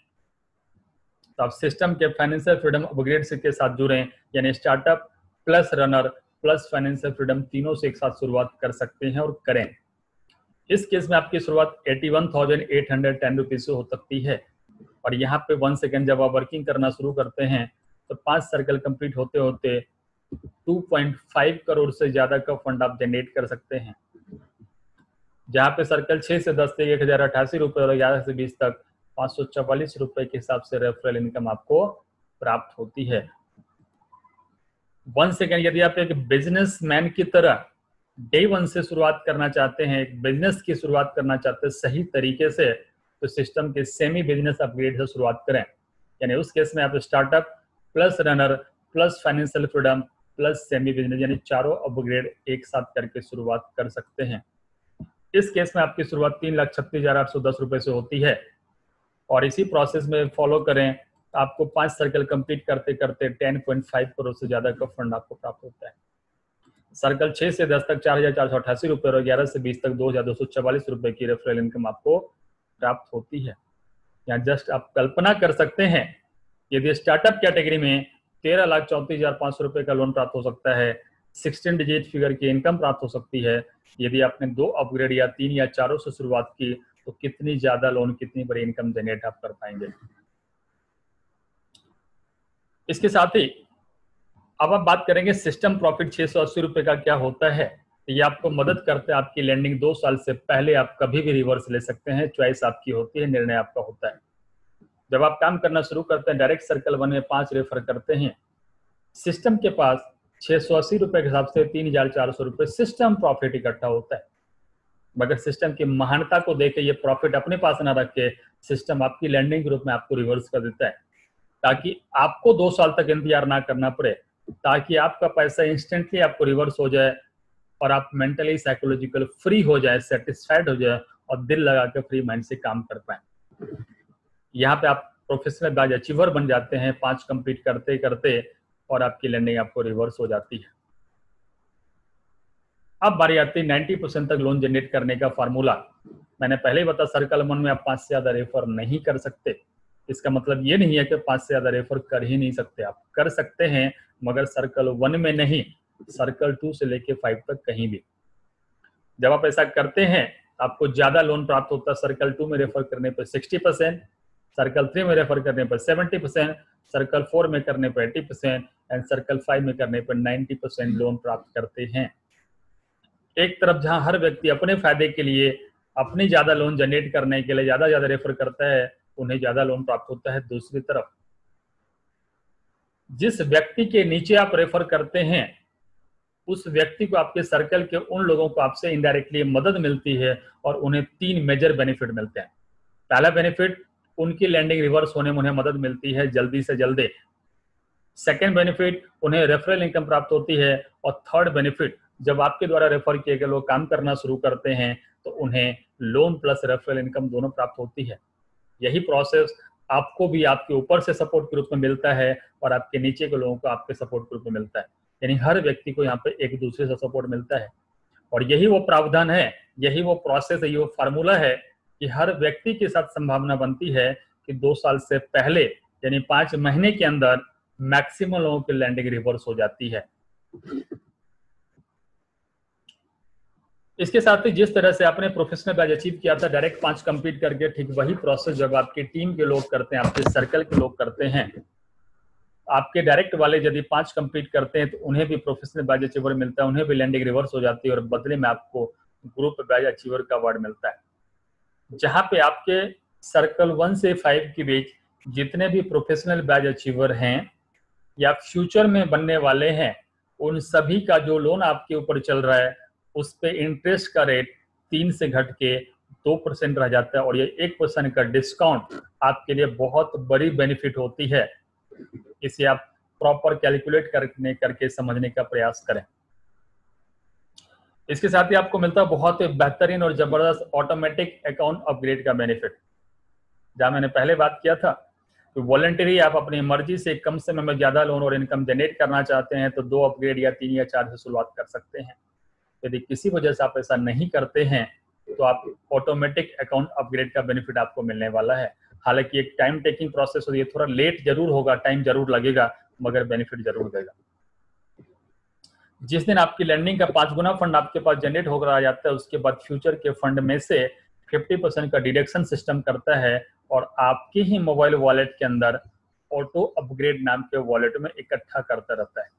तो आप सिस्टम के फाइनेंशियल फ्रीडम अपग्रेड के साथ जुड़ें, यानी startup plus runner plus financial freedom तीनों से एक साथ शुरुआत कर सकते हैं और करें। इस केस में आपकी शुरुआत 81,810 रुपीज से हो सकती है। और यहाँ पे 1 सेकेंड जब आप वर्किंग करना शुरू करते हैं तो 5 सर्कल कंप्लीट होते होते 2.5 करोड़ से ज्यादा का फंड आप जनरेट कर सकते हैं। जहाँ पे सर्कल 6 से 10 तक 1,088 रुपए और 11 से 20 तक 544 रुपए के हिसाब से रेफरल इनकम आपको प्राप्त होती है। 1 सेकेंड, यदि आप एक बिजनेसमैन की तरह डे 1 से शुरुआत करना चाहते हैं, एक बिजनेस की शुरुआत करना चाहते हैं सही तरीके से, तो सिस्टम के सेमी बिजनेस अपग्रेड से शुरुआत करें। यानी उस केस में आप startup plus runner plus financial freedom plus semi business यानी चारों अपग्रेड एक साथ करके शुरुआत कर सकते हैं। इस केस में आपकी शुरुआत 3,36,810 रुपए से होती है। और इसी प्रोसेस में फॉलो करें तो आपको 5 सर्कल कंप्लीट करते करते 10.5 करोड़ से ज्यादा का फंड आपको प्राप्त होता है। सर्कल 6 से 10 तक 4,488 रुपए और 11 से 20 तक 2,244 रुपए की रेफरल इनकम आपको प्राप्त होती है। यहाँ जस्ट आप कल्पना कर सकते हैं, यदि स्टार्टअप कैटेगरी में 13,34,500 रुपए का लोन प्राप्त हो सकता है, 16 डिजिट फिगर की इनकम प्राप्त हो सकती है। यदि आपने 2 अपग्रेड या 3 या 4 से शुरुआत की तो कितनी ज्यादा लोन, कितनी बड़ी इनकम जनरेट आप कर पाएंगे। इसके साथ ही अब आप बात करेंगे सिस्टम प्रॉफिट 680 रुपए का क्या होता है। ये आपको मदद करता है, आपकी लैंडिंग 2 साल से पहले आप कभी भी रिवर्स ले सकते हैं, चॉइस आपकी होती है, निर्णय आपका होता है। जब आप काम करना शुरू करते हैं, डायरेक्ट सर्कल 1 में 5 रेफर करते हैं, सिस्टम के पास 680 रुपए के हिसाब से 3,400 रुपए सिस्टम प्रॉफिट इकट्ठा होता है। मगर सिस्टम की महानता को देख के ये प्रॉफिट अपने पास ना रख के सिस्टम आपकी लैंडिंग ग्रुप में आपको रिवर्स कर देता है, ताकि आपको 2 साल तक इंतजार ना करना पड़े, ताकि आपका पैसा इंस्टेंटली आपको रिवर्स हो जाए और आप मेंटली साइकोलॉजिकल फ्री हो जाए, सेटिस्फाइड हो जाए और दिल लगा के फ्री माइंड से काम कर पाए। यहाँ पे आप प्रोफेशनल बैच अचीवर बन जाते हैं 5 कंप्लीट करते करते और आपकी लैंडिंग आपको रिवर्स हो जाती है। अब बारी आती है 90% तक लोन जनरेट करने का फार्मूला। मैंने पहले ही बताया सर्कल 1 में आप 5 से ज्यादा रेफर नहीं कर सकते। इसका मतलब ये नहीं है कि 5 से ज्यादा रेफर कर ही नहीं सकते, आप कर सकते हैं, मगर सर्कल 1 में नहीं, सर्कल 2 से लेके 5 तक कहीं भी। जब आप ऐसा करते हैं आपको ज्यादा लोन प्राप्त होता है। सर्कल 2 में रेफर करने पर 60%, सर्कल 3 में रेफर करने पर 70%, सर्कल 4 में करने पर 80% एंड सर्कल 5 में करने पर 90% लोन प्राप्त करते हैं। एक तरफ जहां हर व्यक्ति अपने फायदे के लिए अपनी ज्यादा लोन जनरेट करने के लिए ज्यादा रेफर करता है, उन्हें ज्यादा लोन प्राप्त होता है। दूसरी तरफ जिस व्यक्ति के नीचे आप रेफर करते हैं उस व्यक्ति को, आपके सर्कल के उन लोगों को आपसे इनडायरेक्टली मदद मिलती है और उन्हें 3 मेजर बेनिफिट मिलते हैं। पहला बेनिफिट, उनकी लैंडिंग रिवर्स होने में उन्हें मदद मिलती है जल्दी से जल्दी। सेकेंड बेनिफिट, उन्हें रेफरल इनकम प्राप्त होती है। और थर्ड बेनिफिट, जब आपके द्वारा रेफर किए गए लोग काम करना शुरू करते हैं तो उन्हें लोन प्लस रेफरल इनकम दोनों प्राप्त होती है। यही प्रोसेस आपको भी आपके ऊपर से सपोर्ट के रूप में मिलता है और आपके नीचे के लोगों को आपके सपोर्ट के रूप में मिलता है। यानी हर व्यक्ति को यहाँ पे एक दूसरे से सपोर्ट मिलता है। और यही वो प्रावधान है, यही वो प्रोसेस है, ये वो फार्मूला है कि हर व्यक्ति के साथ संभावना बनती है कि 2 साल से पहले यानी 5 महीने के अंदर मैक्सिमम लोगों की लैंडिंग रिवर्स हो जाती है। इसके साथ ही जिस तरह से आपने प्रोफेशनल बैच अचीव किया था डायरेक्ट 5 कंप्लीट करके, ठीक वही प्रोसेस जब आपकी टीम के लोग करते हैं, आपके सर्कल के लोग करते हैं, आपके डायरेक्ट वाले यदि 5 कंप्लीट करते हैं तो उन्हें भी प्रोफेशनल बैच अचीवर मिलता है, उन्हें भी लैंडिंग रिवर्स हो जाती है और बदले में आपको ग्रुप बैच अचीवर का अवार्ड मिलता है। जहां पे आपके सर्कल 1 से 5 के बीच जितने भी प्रोफेशनल बैच अचीवर हैं या फ्यूचर में बनने वाले हैं, उन सभी का जो लोन आपके ऊपर चल रहा है उस पे इंटरेस्ट का रेट 3 से घट के 2% रह जाता है और ये 1% का डिस्काउंट आपके लिए बहुत बड़ी बेनिफिट होती है। इसे आप प्रॉपर कैलकुलेट करके समझने का प्रयास करें। इसके साथ ही आपको मिलता है बहुत ही बेहतरीन और जबरदस्त ऑटोमेटिक अकाउंट अपग्रेड का बेनिफिट। जहां मैंने पहले बात किया था तो वॉलंटरी आप अपनी मर्जी से कम समय में ज्यादा लोन और इनकम जनरेट करना चाहते हैं तो 2 अपग्रेड या 3 या 4 से शुरुआत कर सकते हैं। यदि किसी वजह से आप ऐसा नहीं करते हैं तो आप ऑटोमेटिक अकाउंट अपग्रेड का बेनिफिट आपको मिलने वाला है। हालांकि एक टाइम टेकिंग प्रोसेस होती है, थोड़ा लेट जरूर होगा, टाइम जरूर लगेगा, मगर बेनिफिट जरूर देगा। जिस दिन आपकी लैंडिंग का 5 गुना फंड आपके पास जनरेट होकर आ जाता है उसके बाद फ्यूचर के फंड में से 50% का डिडक्शन सिस्टम करता है और आपके ही मोबाइल वॉलेट के अंदर ऑटो अपग्रेड नाम के वॉलेट में इकट्ठा करता रहता है।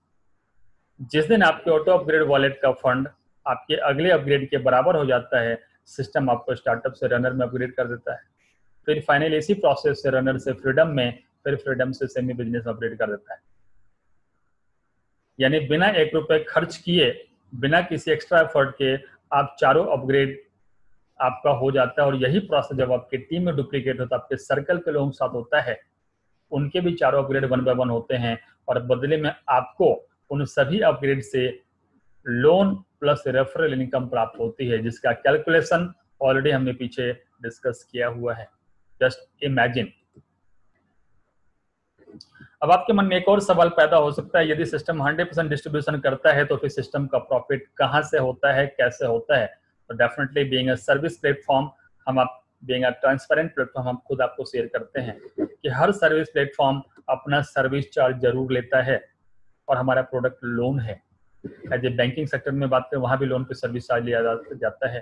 जिस दिन आपके ऑटो अपग्रेड वॉलेट का फंड आपके अगले अपग्रेड के बराबर हो जाता है, सिस्टम आपको स्टार्टअप से रनर में अपग्रेड कर देता है। फिर फाइनली इसी प्रोसेस से रनर से फ्रीडम में, फिर फ्रीडम से सेमी बिजनेस अपग्रेड कर देता है। यानी बिना 1 रुपए खर्च किए, बिना किसी एक्स्ट्रा एफर्ट के आप चारों अपग्रेड आपका हो जाता है। और यही प्रोसेस जब आपकी टीम में डुप्लीकेट होता है, आपके सर्कल के लोगों के साथ होता है, उनके भी चारों अपग्रेड 1 बाय 1 होते हैं और बदले में आपको उन सभी अपग्रेड से लोन प्लस रेफरल इनकम प्राप्त होती है, जिसका कैलकुलेशन ऑलरेडी हमने पीछे डिस्कस किया हुआ है। Just imagine. अब आपके मन में एक और सवाल पैदा हो सकता है, यदि सिस्टम 100% डिस्ट्रीब्यूशन करता है तो फिर सिस्टम का प्रॉफिट कहां से होता है, कैसे होता है? तो definitely being a service platform, हम आप बीइंग अ ट्रांसपेरेंट प्लेटफॉर्म, हम खुद आपको शेयर करते हैं कि हर सर्विस प्लेटफॉर्म अपना सर्विस चार्ज जरूर लेता है और हमारा प्रोडक्ट लोन है। एज ए बैंकिंग सेक्टर में बात करें, वहां भी लोन पे सर्विस चार्ज लिया जाता है।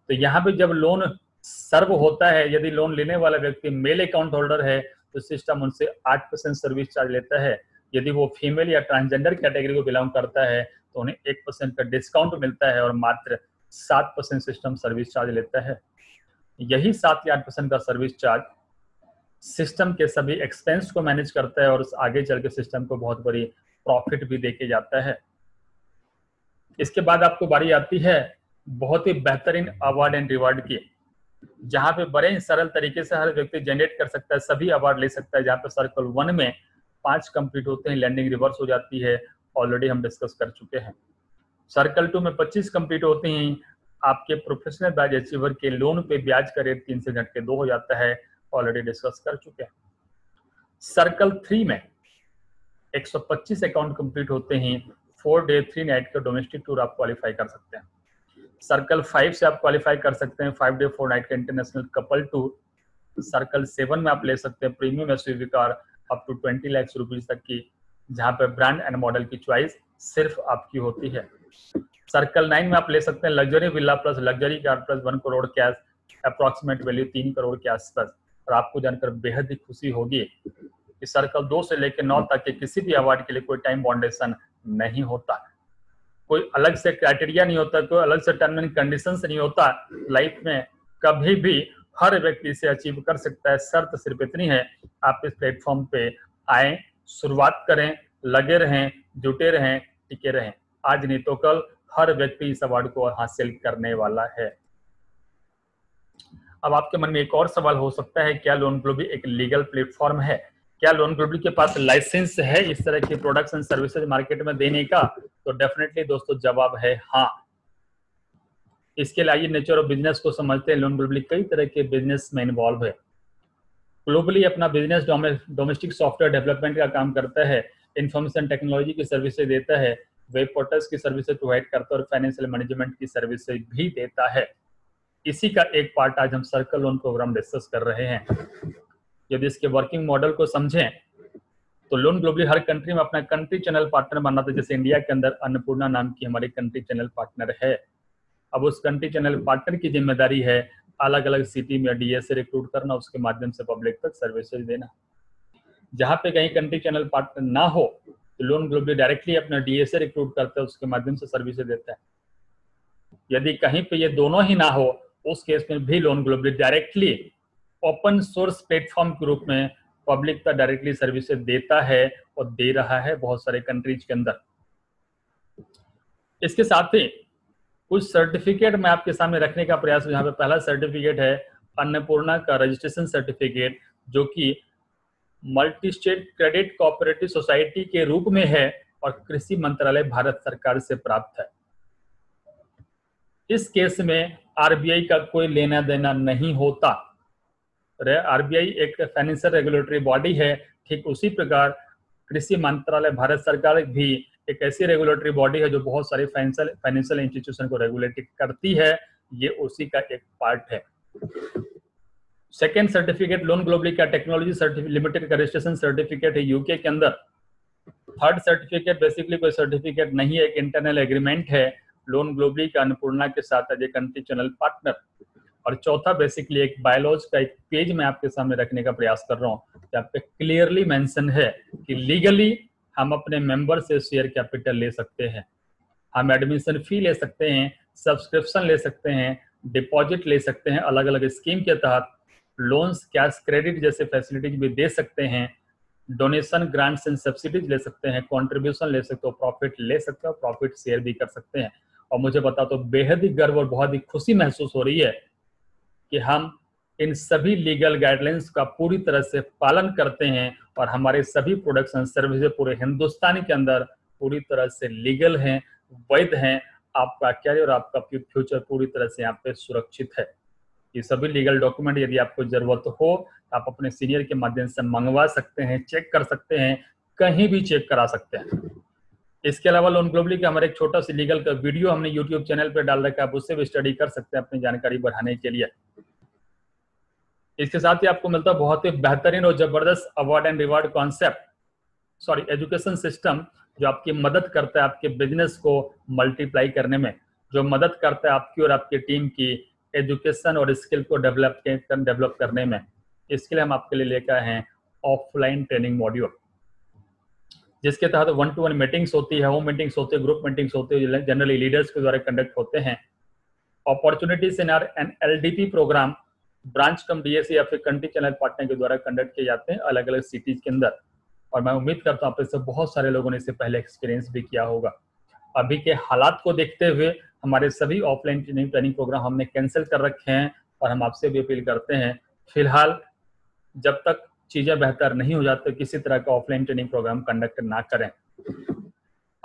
तो यहाँ पे जब लोन सर्व होता है, यदि लोन लेने वाला व्यक्ति मेल अकाउंट होल्डर है तो सिस्टम उनसे 8% सर्विस चार्ज लेता है। यदि वो फीमेल या ट्रांसजेंडर कैटेगरी को बिलोंग करता है तो उन्हें 1% का डिस्काउंट मिलता है और मात्र 7% सिस्टम सर्विस चार्ज लेता है। यही 7 या 8% का सर्विस चार्ज सिस्टम के सभी एक्सपेंस को मैनेज करता है और आगे चल के सिस्टम को बहुत बड़ी प्रॉफिट भी देके जाता है। इसके बाद आपको बारी आती है बहुत ही बेहतरीन अवार्ड एंड रिवार्ड की, जहां पे बड़े ही सरल तरीके से हर व्यक्ति जनरेट कर सकता है, सभी अवार्ड ले सकता है। जहां पे सर्कल 1 में 5 कंप्लीट होते हैं, लैंडिंग रिवर्स हो जाती है, ऑलरेडी हम डिस्कस कर चुके हैं। सर्कल 2 में 25 कंप्लीट होते हैं, आपके प्रोफेशनल बैच अचीवर के लोन पे ब्याज का रेट 3 से घट के 2 हो जाता है, ऑलरेडी डिस्कस कर चुके हैं। सर्कल 3 में 125 अकाउंट कंप्लीट होते हैं, 4 डे 3 नाइट का डोमेस्टिक टूर आप क्वालिफाई कर सकते हैं। सर्कल 5 से आप क्वालिफाई कर सकते हैं 5 डे 4 नाइट का इंटरनेशनल कपल टूर। सर्कल 7 में आप ले सकते हैं premium SUV car up to 20 लाख रुपीज तक की, जहां पे ब्रांड एंड मॉडल की चॉइस सिर्फ आपकी होती है। सर्कल 9 में आप ले सकते हैं luxury villa plus luxury car plus 1 crore cash, approximate value 3 crore के आसपास। और आपको जानकर बेहद ही खुशी होगी कि सर्कल 2 से लेकर 9 तक के किसी भी अवार्ड के लिए कोई टाइम बाउंडेशन नहीं होता, कोई अलग से क्राइटेरिया नहीं होता, कोई अलग से टर्म एंड कंडीशंस नहीं होता। लाइफ में कभी भी हर व्यक्ति इसे अचीव कर सकता है। शर्त सिर्फ इतनी है, आप इस प्लेटफॉर्म पे आए, शुरुआत करें, लगे रहें, जुटे रहें, टिके रहें। आज नहीं तो कल हर व्यक्ति इस अवार्ड को हासिल करने वाला है। अब आपके मन में एक और सवाल हो सकता है, क्या लोन ग्लोबली एक लीगल प्लेटफॉर्म है? क्या लोन ग्लोबली के पास लाइसेंस है इस तरह की प्रोडक्ट्स एंड सर्विसेज मार्केट में देने का? तो डेफिनेटली दोस्तों जवाब है हाँ। इसके लिए आइए नेचर ऑफ बिजनेस को समझते हैं। लोन ग्लोबली कई तरह के बिजनेस में इन्वॉल्व है। ग्लोबली अपना बिजनेस डोमेस्टिक सॉफ्टवेयर डेवलपमेंट का काम करता है, इंफॉर्मेशन टेक्नोलॉजी की सर्विसेज देता है, वेब पोर्टल्स की सर्विसेज प्रोवाइड करता है और फाइनेंशियल मैनेजमेंट की सर्विसेज भी देता है। इसी का एक पार्ट आज हम सर्कल लोन प्रोग्राम डिस्कस कर रहे हैं। यदि इसके वर्किंग मॉडल को समझें तो लोन ग्लोबली हर कंट्री में अपना कंट्री चैनल पार्टनर बनाता है। जैसे इंडिया के अंदर अन्नपूर्णा नाम की हमारी कंट्री चैनल पार्टनर है। अब उस कंट्री चैनल पार्टनर की जिम्मेदारी है अलग अलग सिटी में डीएसए रिक्रूट करना, उसके माध्यम से पब्लिक तक सर्विसेज देना। जहां पे कहीं कंट्री चैनल पार्टनर ना हो तो लोन ग्लोबली डायरेक्टली अपना डीएसए रिक्रूट करता है, उसके माध्यम से सर्विसेज देता है। यदि कहीं पे ये दोनों ही ना हो उस केस में भी loan globally directly open source platform के रूप में पब्लिक तक डायरेक्टली सर्विसेज देता है और दे रहा है बहुत सारे कंट्रीज के अंदर। इसके साथ ही कुछ सर्टिफिकेट मैं आपके सामने रखने का प्रयास हूं। यहाँ पे पहला सर्टिफिकेट है अन्नपूर्णा का रजिस्ट्रेशन सर्टिफिकेट, जो कि multi state credit cooperative society के रूप में है और कृषि मंत्रालय भारत सरकार से प्राप्त है। इस केस में आरबीआई का कोई लेना देना नहीं होता। आरबीआई एक फाइनेंशियल रेगुलेटरी बॉडी है, ठीक उसी प्रकार कृषि मंत्रालय भारत सरकार भी एक ऐसी रेगुलेटरी बॉडी है जो बहुत सारे फाइनेंशियल इंस्टीट्यूशन को रेगुलेट करती है। ये उसी का एक पार्ट है। सेकेंड सर्टिफिकेट लोन ग्लोबली का टेक्नोलॉजी लिमिटेड का रजिस्ट्रेशन सर्टिफिकेट है यूके के अंदर। थर्ड सर्टिफिकेट बेसिकली कोई सर्टिफिकेट नहीं है, एक इंटरनल एग्रीमेंट है लोन ग्लोबली का अन्नपूर्णा के साथ as a country channel partner. और चौथा बेसिकली एक बायोलॉज का एक पेज मैं आपके सामने रखने का प्रयास कर रहा हूँ, जहाँ पे क्लियरली मेंशन है कि लीगली हम अपने मेंबर से शेयर कैपिटल ले सकते हैं, हम एडमिशन फी ले सकते हैं, सब्सक्रिप्शन ले सकते हैं, डिपॉजिट ले सकते हैं, अलग अलग स्कीम के तहत लोन्स, कैश क्रेडिट जैसे फैसिलिटीज भी दे सकते हैं, डोनेशन, ग्रांट्स एंड सब्सिडीज ले सकते हैं, कॉन्ट्रीब्यूशन ले सकते हो, प्रॉफिट ले सकते हो, प्रॉफिट शेयर भी कर सकते हैं। और मुझे बता तो बेहद ही गर्व और बहुत ही खुशी महसूस हो रही है कि हम इन सभी लीगल गाइडलाइंस का पूरी तरह से पालन करते हैं और हमारे सभी प्रोडक्ट्स एंड सर्विसेज पूरे हिंदुस्तान के अंदर पूरी तरह से लीगल हैं, वैध हैं। आपका कैरियर और आपका फ्यूचर पूरी तरह से यहाँ पे सुरक्षित है। ये सभी लीगल डॉक्यूमेंट यदि आपको जरूरत हो आप अपने सीनियर के माध्यम से मंगवा सकते हैं, चेक कर सकते हैं, कहीं भी चेक करा सकते हैं। इसके अलावा लोन ग्लोबली का हमारा एक छोटा सा लीगल का वीडियो हमने यूट्यूब चैनल पे डाल रखा है, आप उससे भी स्टडी कर सकते हैं अपनी जानकारी बढ़ाने के लिए। इसके साथ ही आपको मिलता है बहुत ही बेहतरीन और जबरदस्त award and reward concept education system, जो आपकी मदद करता है आपके बिजनेस को मल्टीप्लाई करने में, जो मदद करता है आपकी और आपकी टीम की एजुकेशन और स्किल को डेवलप करने में। इसके लिए हम आपके लिए लेकर आए हैं ऑफलाइन ट्रेनिंग मॉड्यूल, जिसके तहत 1-to-1 मीटिंग्स होती है, होम मीटिंग्स होती है, ग्रुप मीटिंग्स होती है, जनरली लीडर्स के द्वारा कंडक्ट होते हैं। Opportunities in our LDP program branch cum DSA या फिर कंट्री चैनल पार्टनर के द्वारा कंडक्ट किए जाते हैं अलग अलग सिटीज के अंदर। और मैं उम्मीद करता हूँ आप इससे बहुत सारे लोगों ने इससे पहले एक्सपीरियंस भी किया होगा। अभी के हालात को देखते हुए हमारे सभी ऑफलाइन ट्रेनिंग प्रोग्राम हमने कैंसिल कर रखे हैं और हम आपसे भी अपील करते हैं फिलहाल जब तक चीजें बेहतर नहीं हो जाती किसी तरह का ऑफलाइन ट्रेनिंग प्रोग्राम कंडक्ट ना करें।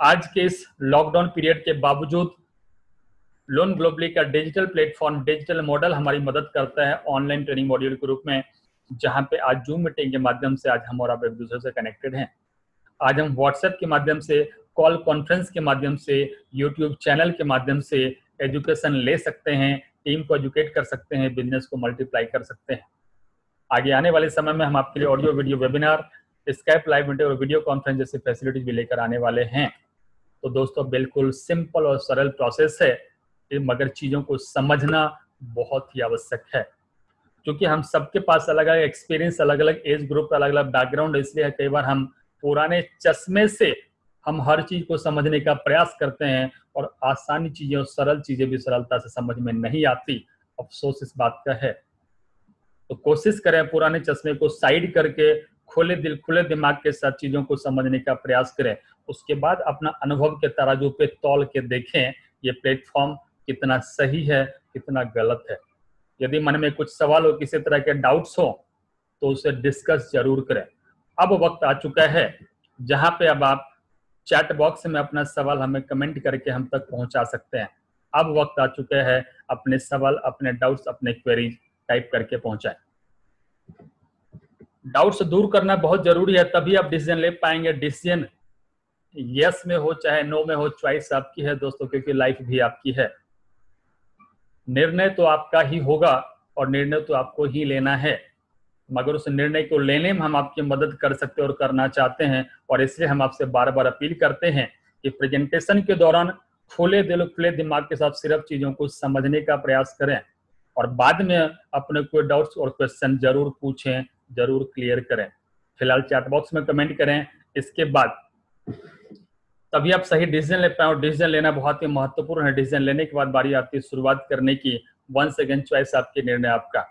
आज के इस लॉकडाउन पीरियड के बावजूद लोन ग्लोबली का डिजिटल प्लेटफॉर्म, डिजिटल मॉडल हमारी मदद करता है ऑनलाइन ट्रेनिंग मॉड्यूल के रूप में, जहां पे आज जूम मीटिंग के माध्यम से आज हम और आप एक दूसरे से कनेक्टेड हैं। आज हम व्हाट्सएप के माध्यम से कॉल कॉन्फ्रेंस के माध्यम से, यूट्यूब चैनल के माध्यम से एजुकेशन ले सकते हैं, टीम को एजुकेट कर सकते हैं, बिजनेस को मल्टीप्लाई कर सकते हैं। आगे आने वाले समय में हम आपके लिए audio video webinar, Skype live meeting और वीडियो कॉन्फ्रेंस जैसी फैसिलिटीज भी लेकर आने वाले हैं। तो दोस्तों बिल्कुल सिंपल और सरल प्रोसेस है, मगर चीजों को समझना बहुत ही आवश्यक है, क्योंकि हम सबके पास अलग अलग एक्सपीरियंस, अलग अलग एज ग्रुप, अलग अलग बैकग्राउंड, इसलिए कई बार हम पुराने चश्मे से हम हर चीज को समझने का प्रयास करते हैं और आसानी चीजें और सरल चीजें भी सरलता से समझ में नहीं आती। अफसोस इस बात का है। तो कोशिश करें पुराने चश्मे को साइड करके खुले दिल खुले दिमाग के साथ चीजों को समझने का प्रयास करें। उसके बाद अपना अनुभव के तराजू पे तौल के देखें ये प्लेटफॉर्म कितना सही है, कितना गलत है। यदि मन में कुछ सवाल हो, किसी तरह के डाउट्स हो, तो उसे डिस्कस जरूर करें। अब वक्त आ चुका है जहां पे अब आप चैट बॉक्स में अपना सवाल हमें कमेंट करके हम तक पहुंचा सकते हैं। अब वक्त आ चुका है अपने सवाल, अपने डाउट्स, अपने क्वेरीज टाइप करके पहुंचाएं। डाउट्स दूर करना बहुत जरूरी है, तभी आप डिसीजन ले पाएंगे। डिसीजन यस में हो चाहे नो में हो, चॉइस आपकी है दोस्तों, क्योंकि लाइफ भी आपकी है। निर्णय तो आपका ही होगा और निर्णय तो आपको ही लेना है, मगर उस निर्णय को लेने में हम आपकी मदद कर सकते हैं और करना चाहते हैं। और इसलिए हम आपसे बार बार अपील करते हैं कि प्रेजेंटेशन के दौरान खुले दिल खुले दिमाग के साथ सिर्फ चीजों को समझने का प्रयास करें और बाद में अपने कोई डाउट्स और क्वेश्चन जरूर पूछें, जरूर क्लियर करें। फिलहाल चैट बॉक्स में कमेंट करें, इसके बाद तभी आप सही डिसीजन ले पाए। और डिसीजन लेना बहुत ही महत्वपूर्ण है। डिसीजन लेने के बाद बारी आती है शुरुआत करने की। वंस अगेन चॉइस आपकी, निर्णय आपका।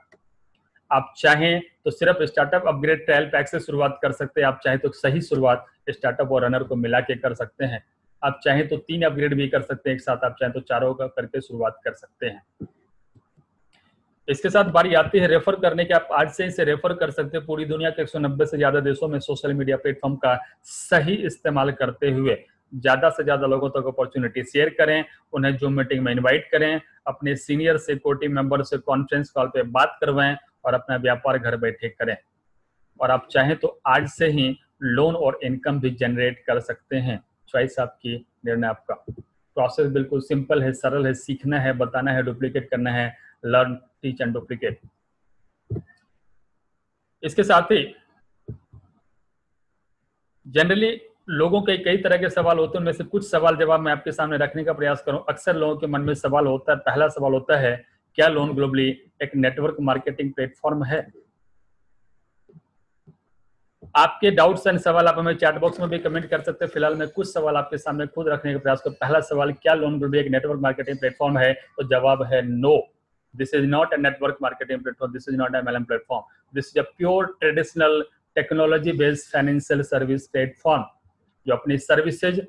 आप चाहें तो सिर्फ स्टार्टअप अपग्रेड ट्रायल पैक से शुरुआत कर सकते हैं। आप चाहें तो सही शुरुआत स्टार्टअप और रनर को मिला के कर सकते हैं। आप चाहें तो 3 अपग्रेड भी कर सकते हैं एक साथ, आप चाहें तो 4 का करके शुरुआत कर सकते हैं। इसके साथ बारी आती है रेफर करने के। आप आज से इसे रेफर कर सकते हैं पूरी दुनिया के 190 से ज्यादा देशों में सोशल मीडिया प्लेटफॉर्म का सही इस्तेमाल करते हुए ज्यादा से ज्यादा लोगों तक अपॉर्चुनिटी शेयर करें, उन्हें जूम मीटिंग में इनवाइट करें, अपने सीनियर से, को टीम मेंबर से कॉन्फ्रेंस कॉल पे बात करवाएं और अपना व्यापार घर बैठे करें। और आप चाहें तो आज से ही लोन और इनकम भी जनरेट कर सकते हैं। चॉइस आपकी, निर्णय आपका। प्रोसेस बिल्कुल सिंपल है, सरल है। सीखना है, बताना है, डुप्लीकेट करना है। Learn, teach and duplicate. इसके साथ ही जनरली लोगों के कई तरह के सवाल होते हैं, उनमें से कुछ सवाल जवाब मैं आपके सामने रखने का प्रयास करूं। अक्सर लोगों के मन में सवाल होता है, पहला सवाल होता है, क्या लोन ग्लोबली एक नेटवर्क मार्केटिंग प्लेटफॉर्म है? आपके डाउट्स एंड सवाल आप हमें चैट बॉक्स में भी कमेंट कर सकते हैं। फिलहाल मैं कुछ सवाल आपके सामने खुद रखने का प्रयास करूं। पहला सवाल, क्या लोन ग्लोबली एक नेटवर्क मार्केटिंग प्लेटफॉर्म है? तो जवाब है no. This is not a network marketing platform. This is not a MLM platform. This is a pure traditional technology-based financial service platform जो अपनी services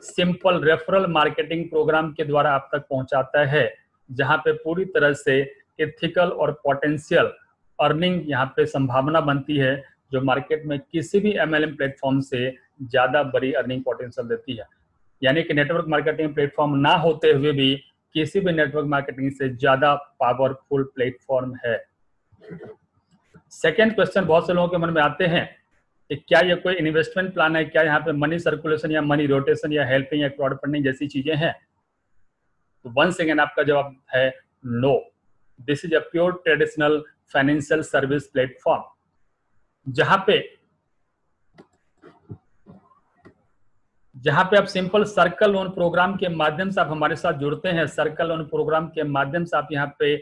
simple referral marketing program के द्वारा आप तक पहुंचाता है, जहां पे पूरी तरह से एथिकल और पोटेंशियल अर्निंग यहाँ पे संभावना बनती है, जो मार्केट में किसी भी MLM प्लेटफॉर्म से ज्यादा बड़ी अर्निंग पोटेंशियल देती है। यानी कि नेटवर्क मार्केटिंग प्लेटफॉर्म ना होते हुए भी किसी भी नेटवर्क मार्केटिंग से ज्यादा पावरफुल प्लेटफॉर्म है। सेकेंड क्वेश्चन बहुत से लोगों के मन में आते हैं कि क्या ये कोई इन्वेस्टमेंट प्लान है? क्या यहाँ पे मनी सर्कुलेशन या मनी रोटेशन या हेल्पिंग या क्राउड फंडिंग जैसी चीजें हैं? तो वंस अगेन आपका जवाब है no. This is a pure traditional financial service platform, जहां पे आप सिंपल सर्कल लोन प्रोग्राम के माध्यम से आप हमारे साथ जुड़ते हैं। सर्कल लोन प्रोग्राम के माध्यम से आप यहाँ पे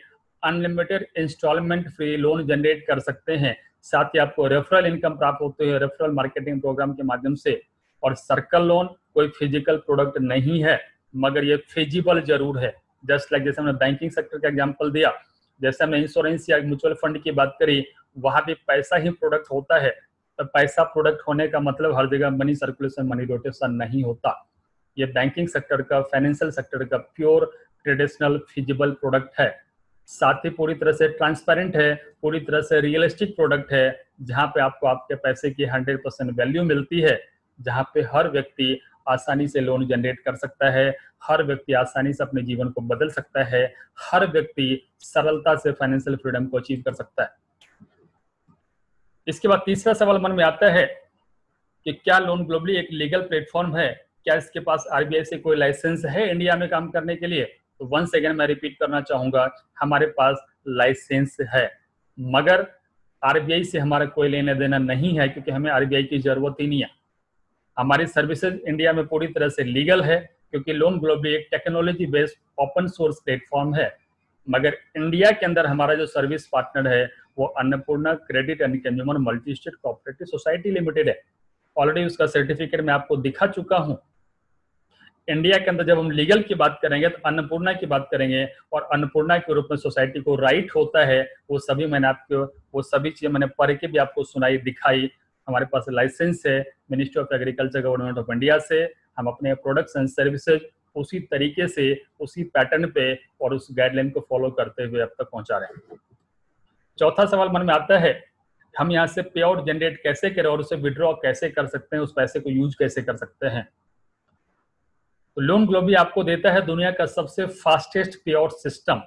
unlimited instalment free loan generate कर सकते हैं। साथ ही आपको रेफरल इनकम प्राप्त होती है रेफरल मार्केटिंग प्रोग्राम के माध्यम से। और सर्कल लोन कोई फिजिकल प्रोडक्ट नहीं है, मगर ये फिजिबल जरूर है। जस्ट लाइक जैसे हमने बैंकिंग सेक्टर का एग्जाम्पल दिया, जैसे हमने इंश्योरेंस या म्यूचुअल फंड की बात करी, वहां भी पैसा ही प्रोडक्ट होता है। तो पैसा प्रोडक्ट होने का मतलब हर जगह मनी सर्कुलेशन, मनी रोटेशन नहीं होता। ये बैंकिंग सेक्टर का, फाइनेंशियल सेक्टर का प्योर ट्रेडिशनल फिजिबल प्रोडक्ट है। साथ ही पूरी तरह से ट्रांसपेरेंट है, पूरी तरह से रियलिस्टिक प्रोडक्ट है, जहां पे आपको आपके पैसे की 100% वैल्यू मिलती है, जहां पे हर व्यक्ति आसानी से लोन जनरेट कर सकता है, हर व्यक्ति आसानी से अपने जीवन को बदल सकता है, हर व्यक्ति सरलता से फाइनेंशियल फ्रीडम को अचीव कर सकता है। इसके बाद तीसरा सवाल मन में आता है कि क्या लोन ग्लोबली एक लीगल प्लेटफॉर्म है? क्या इसके पास आरबीआई से कोई लाइसेंस है इंडिया में काम करने के लिए? तो वंस अगेन मैं रिपीट करना चाहूंगा, हमारे पास लाइसेंस है, मगर आरबीआई से हमारा कोई लेना देना नहीं है, क्योंकि हमें आरबीआई की जरूरत ही नहीं है। हमारी सर्विसेज इंडिया में पूरी तरह से लीगल है, क्योंकि लोन ग्लोबली एक technology based open source platform है। मगर इंडिया के अंदर हमारा जो सर्विस पार्टनर है वो Annapurna credit and consumer multi state cooperative society limited है। ऑलरेडी उसका सर्टिफिकेट मैं आपको दिखा चुका हूं। इंडिया के अंदर जब हम लीगल की बात करेंगे तो अन्नपूर्णा की बात करेंगे, और अन्नपूर्णा के रूप में सोसाइटी को राइट होता है, वो सभी मैंने आपको, वो सभी चीजें मैंने पढ़ के भी आपको सुनाई दिखाई। हमारे पास लाइसेंस है ministry of agriculture government of India से। हम अपने प्रोडक्ट्स एंड सर्विसेज उसी तरीके से, उसी पैटर्न पे और उस गाइडलाइन को फॉलो करते हुए अब तक पहुंचा रहे हैं। चौथा सवाल मन में आता है, हम यहाँ से पे आउट जनरेट कैसे करें और उसे विड्रॉ कैसे कर सकते हैं, उस पैसे को यूज कैसे कर सकते हैं। तो लोन ग्लोबली आपको देता है दुनिया का सबसे फास्टेस्ट पे आउट सिस्टम,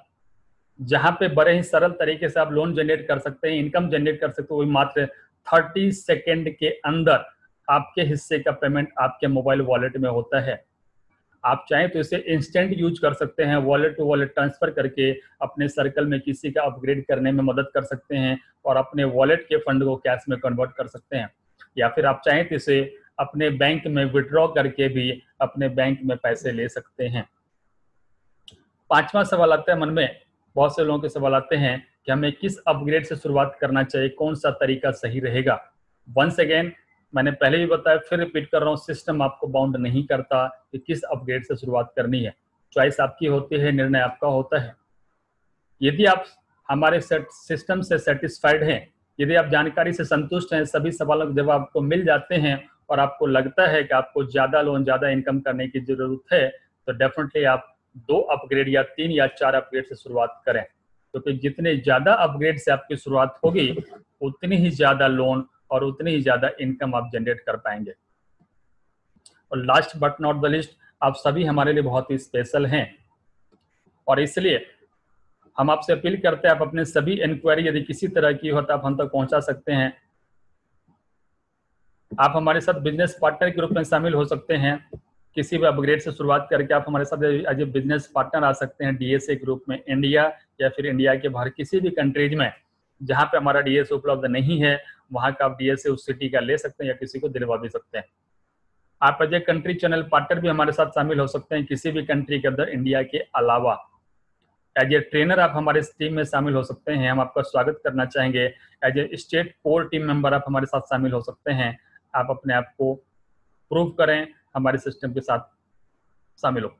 जहां पे बड़े ही सरल तरीके से आप लोन जनरेट कर सकते हैं, इनकम जनरेट कर सकते हो। वो मात्र 30 सेकेंड के अंदर आपके हिस्से का पेमेंट आपके मोबाइल वॉलेट में होता है। आप चाहें तो इसे इंस्टेंट यूज कर सकते हैं, वॉलेट टू वॉलेट ट्रांसफर करके अपने सर्कल में किसी का अपग्रेड करने में मदद कर सकते हैं और अपने वॉलेट के फंड को कैश में कन्वर्ट कर सकते हैं। या फिर आप चाहें तो इसे अपने बैंक में विड्रॉ करके भी अपने बैंक में पैसे ले सकते हैं। पांचवा सवाल आता है मन में, बहुत से लोगों के सवाल आते हैं कि हमें किस अपग्रेड से शुरुआत करना चाहिए, कौन सा तरीका सही रहेगा। वंस अगेन मैंने पहले भी बताया, फिर रिपीट कर रहा हूँ, सिस्टम आपको बाउंड नहीं करता कि किस अपग्रेड से शुरुआत करनी है। चॉइस आपकी होती है, निर्णय आपका होता है। यदि आप हमारे सिस्टम से सेटिस्फाइड हैं, यदि आप जानकारी से संतुष्ट हैं, सभी सवालों के जवाब आपको मिल जाते हैं और आपको लगता है कि आपको ज्यादा लोन, ज्यादा इनकम करने की जरूरत है, तो डेफिनेटली आप 2 अपग्रेड या 3 या 4 अपग्रेड से शुरुआत करें, क्योंकि जितने ज्यादा अपग्रेड से आपकी शुरुआत होगी उतनी ही ज्यादा लोन और उतनी ही ज्यादा इनकम आप जनरेट कर पाएंगे। और last but not the list, आप सभी हमारे लिए बहुत ही स्पेशल हैं और इसलिए हम आपसे अपील करते हैं, आप अपने सभी इंक्वायरी यदि किसी तरह की हो तो आप हम तक पहुंचा सकते हैं। आप हमारे साथ बिजनेस पार्टनर के रूप में शामिल हो सकते हैं। किसी भी अपग्रेड से शुरुआत करके आप हमारे साथ एज ए बिजनेस पार्टनर आ सकते हैं डीएसए ग्रुप में, इंडिया या फिर इंडिया के बाहर किसी भी कंट्रीज में जहां पे हमारा डीएसए उपलब्ध नहीं है, वहां का आप डीएसए उस सिटी का ले सकते हैं या किसी को दिलवा भी सकते हैं। आप as a country channel partner भी हमारे साथ शामिल हो सकते हैं किसी भी कंट्री के अंदर इंडिया के अलावा। एज ए ट्रेनर आप हमारे टीम में शामिल हो सकते हैं, हम आपका स्वागत करना चाहेंगे। As a state core team member आप हमारे साथ शामिल हो सकते हैं। आप अपने आप को प्रूव करें, हमारे सिस्टम के साथ शामिल हो।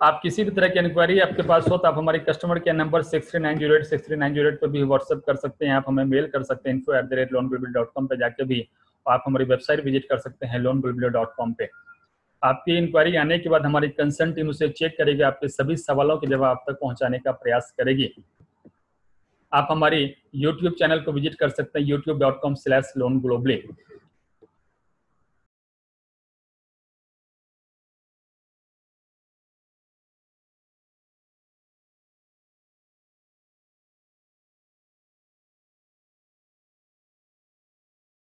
आप किसी भी तरह की इंक्वायरी आपके पास हो तो आप हमारे कस्टमर केयर नंबर 6390863908 पर भी व्हाट्सएप कर सकते हैं। आप हमें मेल कर सकते हैं info@loanglobal.com पे जाके भी, आप हमारी वेबसाइट विजिट कर सकते हैं loanglobal.com पे। आपकी इंक्वायरी आने के बाद हमारी कंसर्न टीम उसे चेक करेगी, आपके सभी सवालों के जवाब आप तक पहुंचाने का प्रयास करेगी। आप हमारी YouTube चैनल को विजिट कर सकते हैं youtube.com/loanglobally।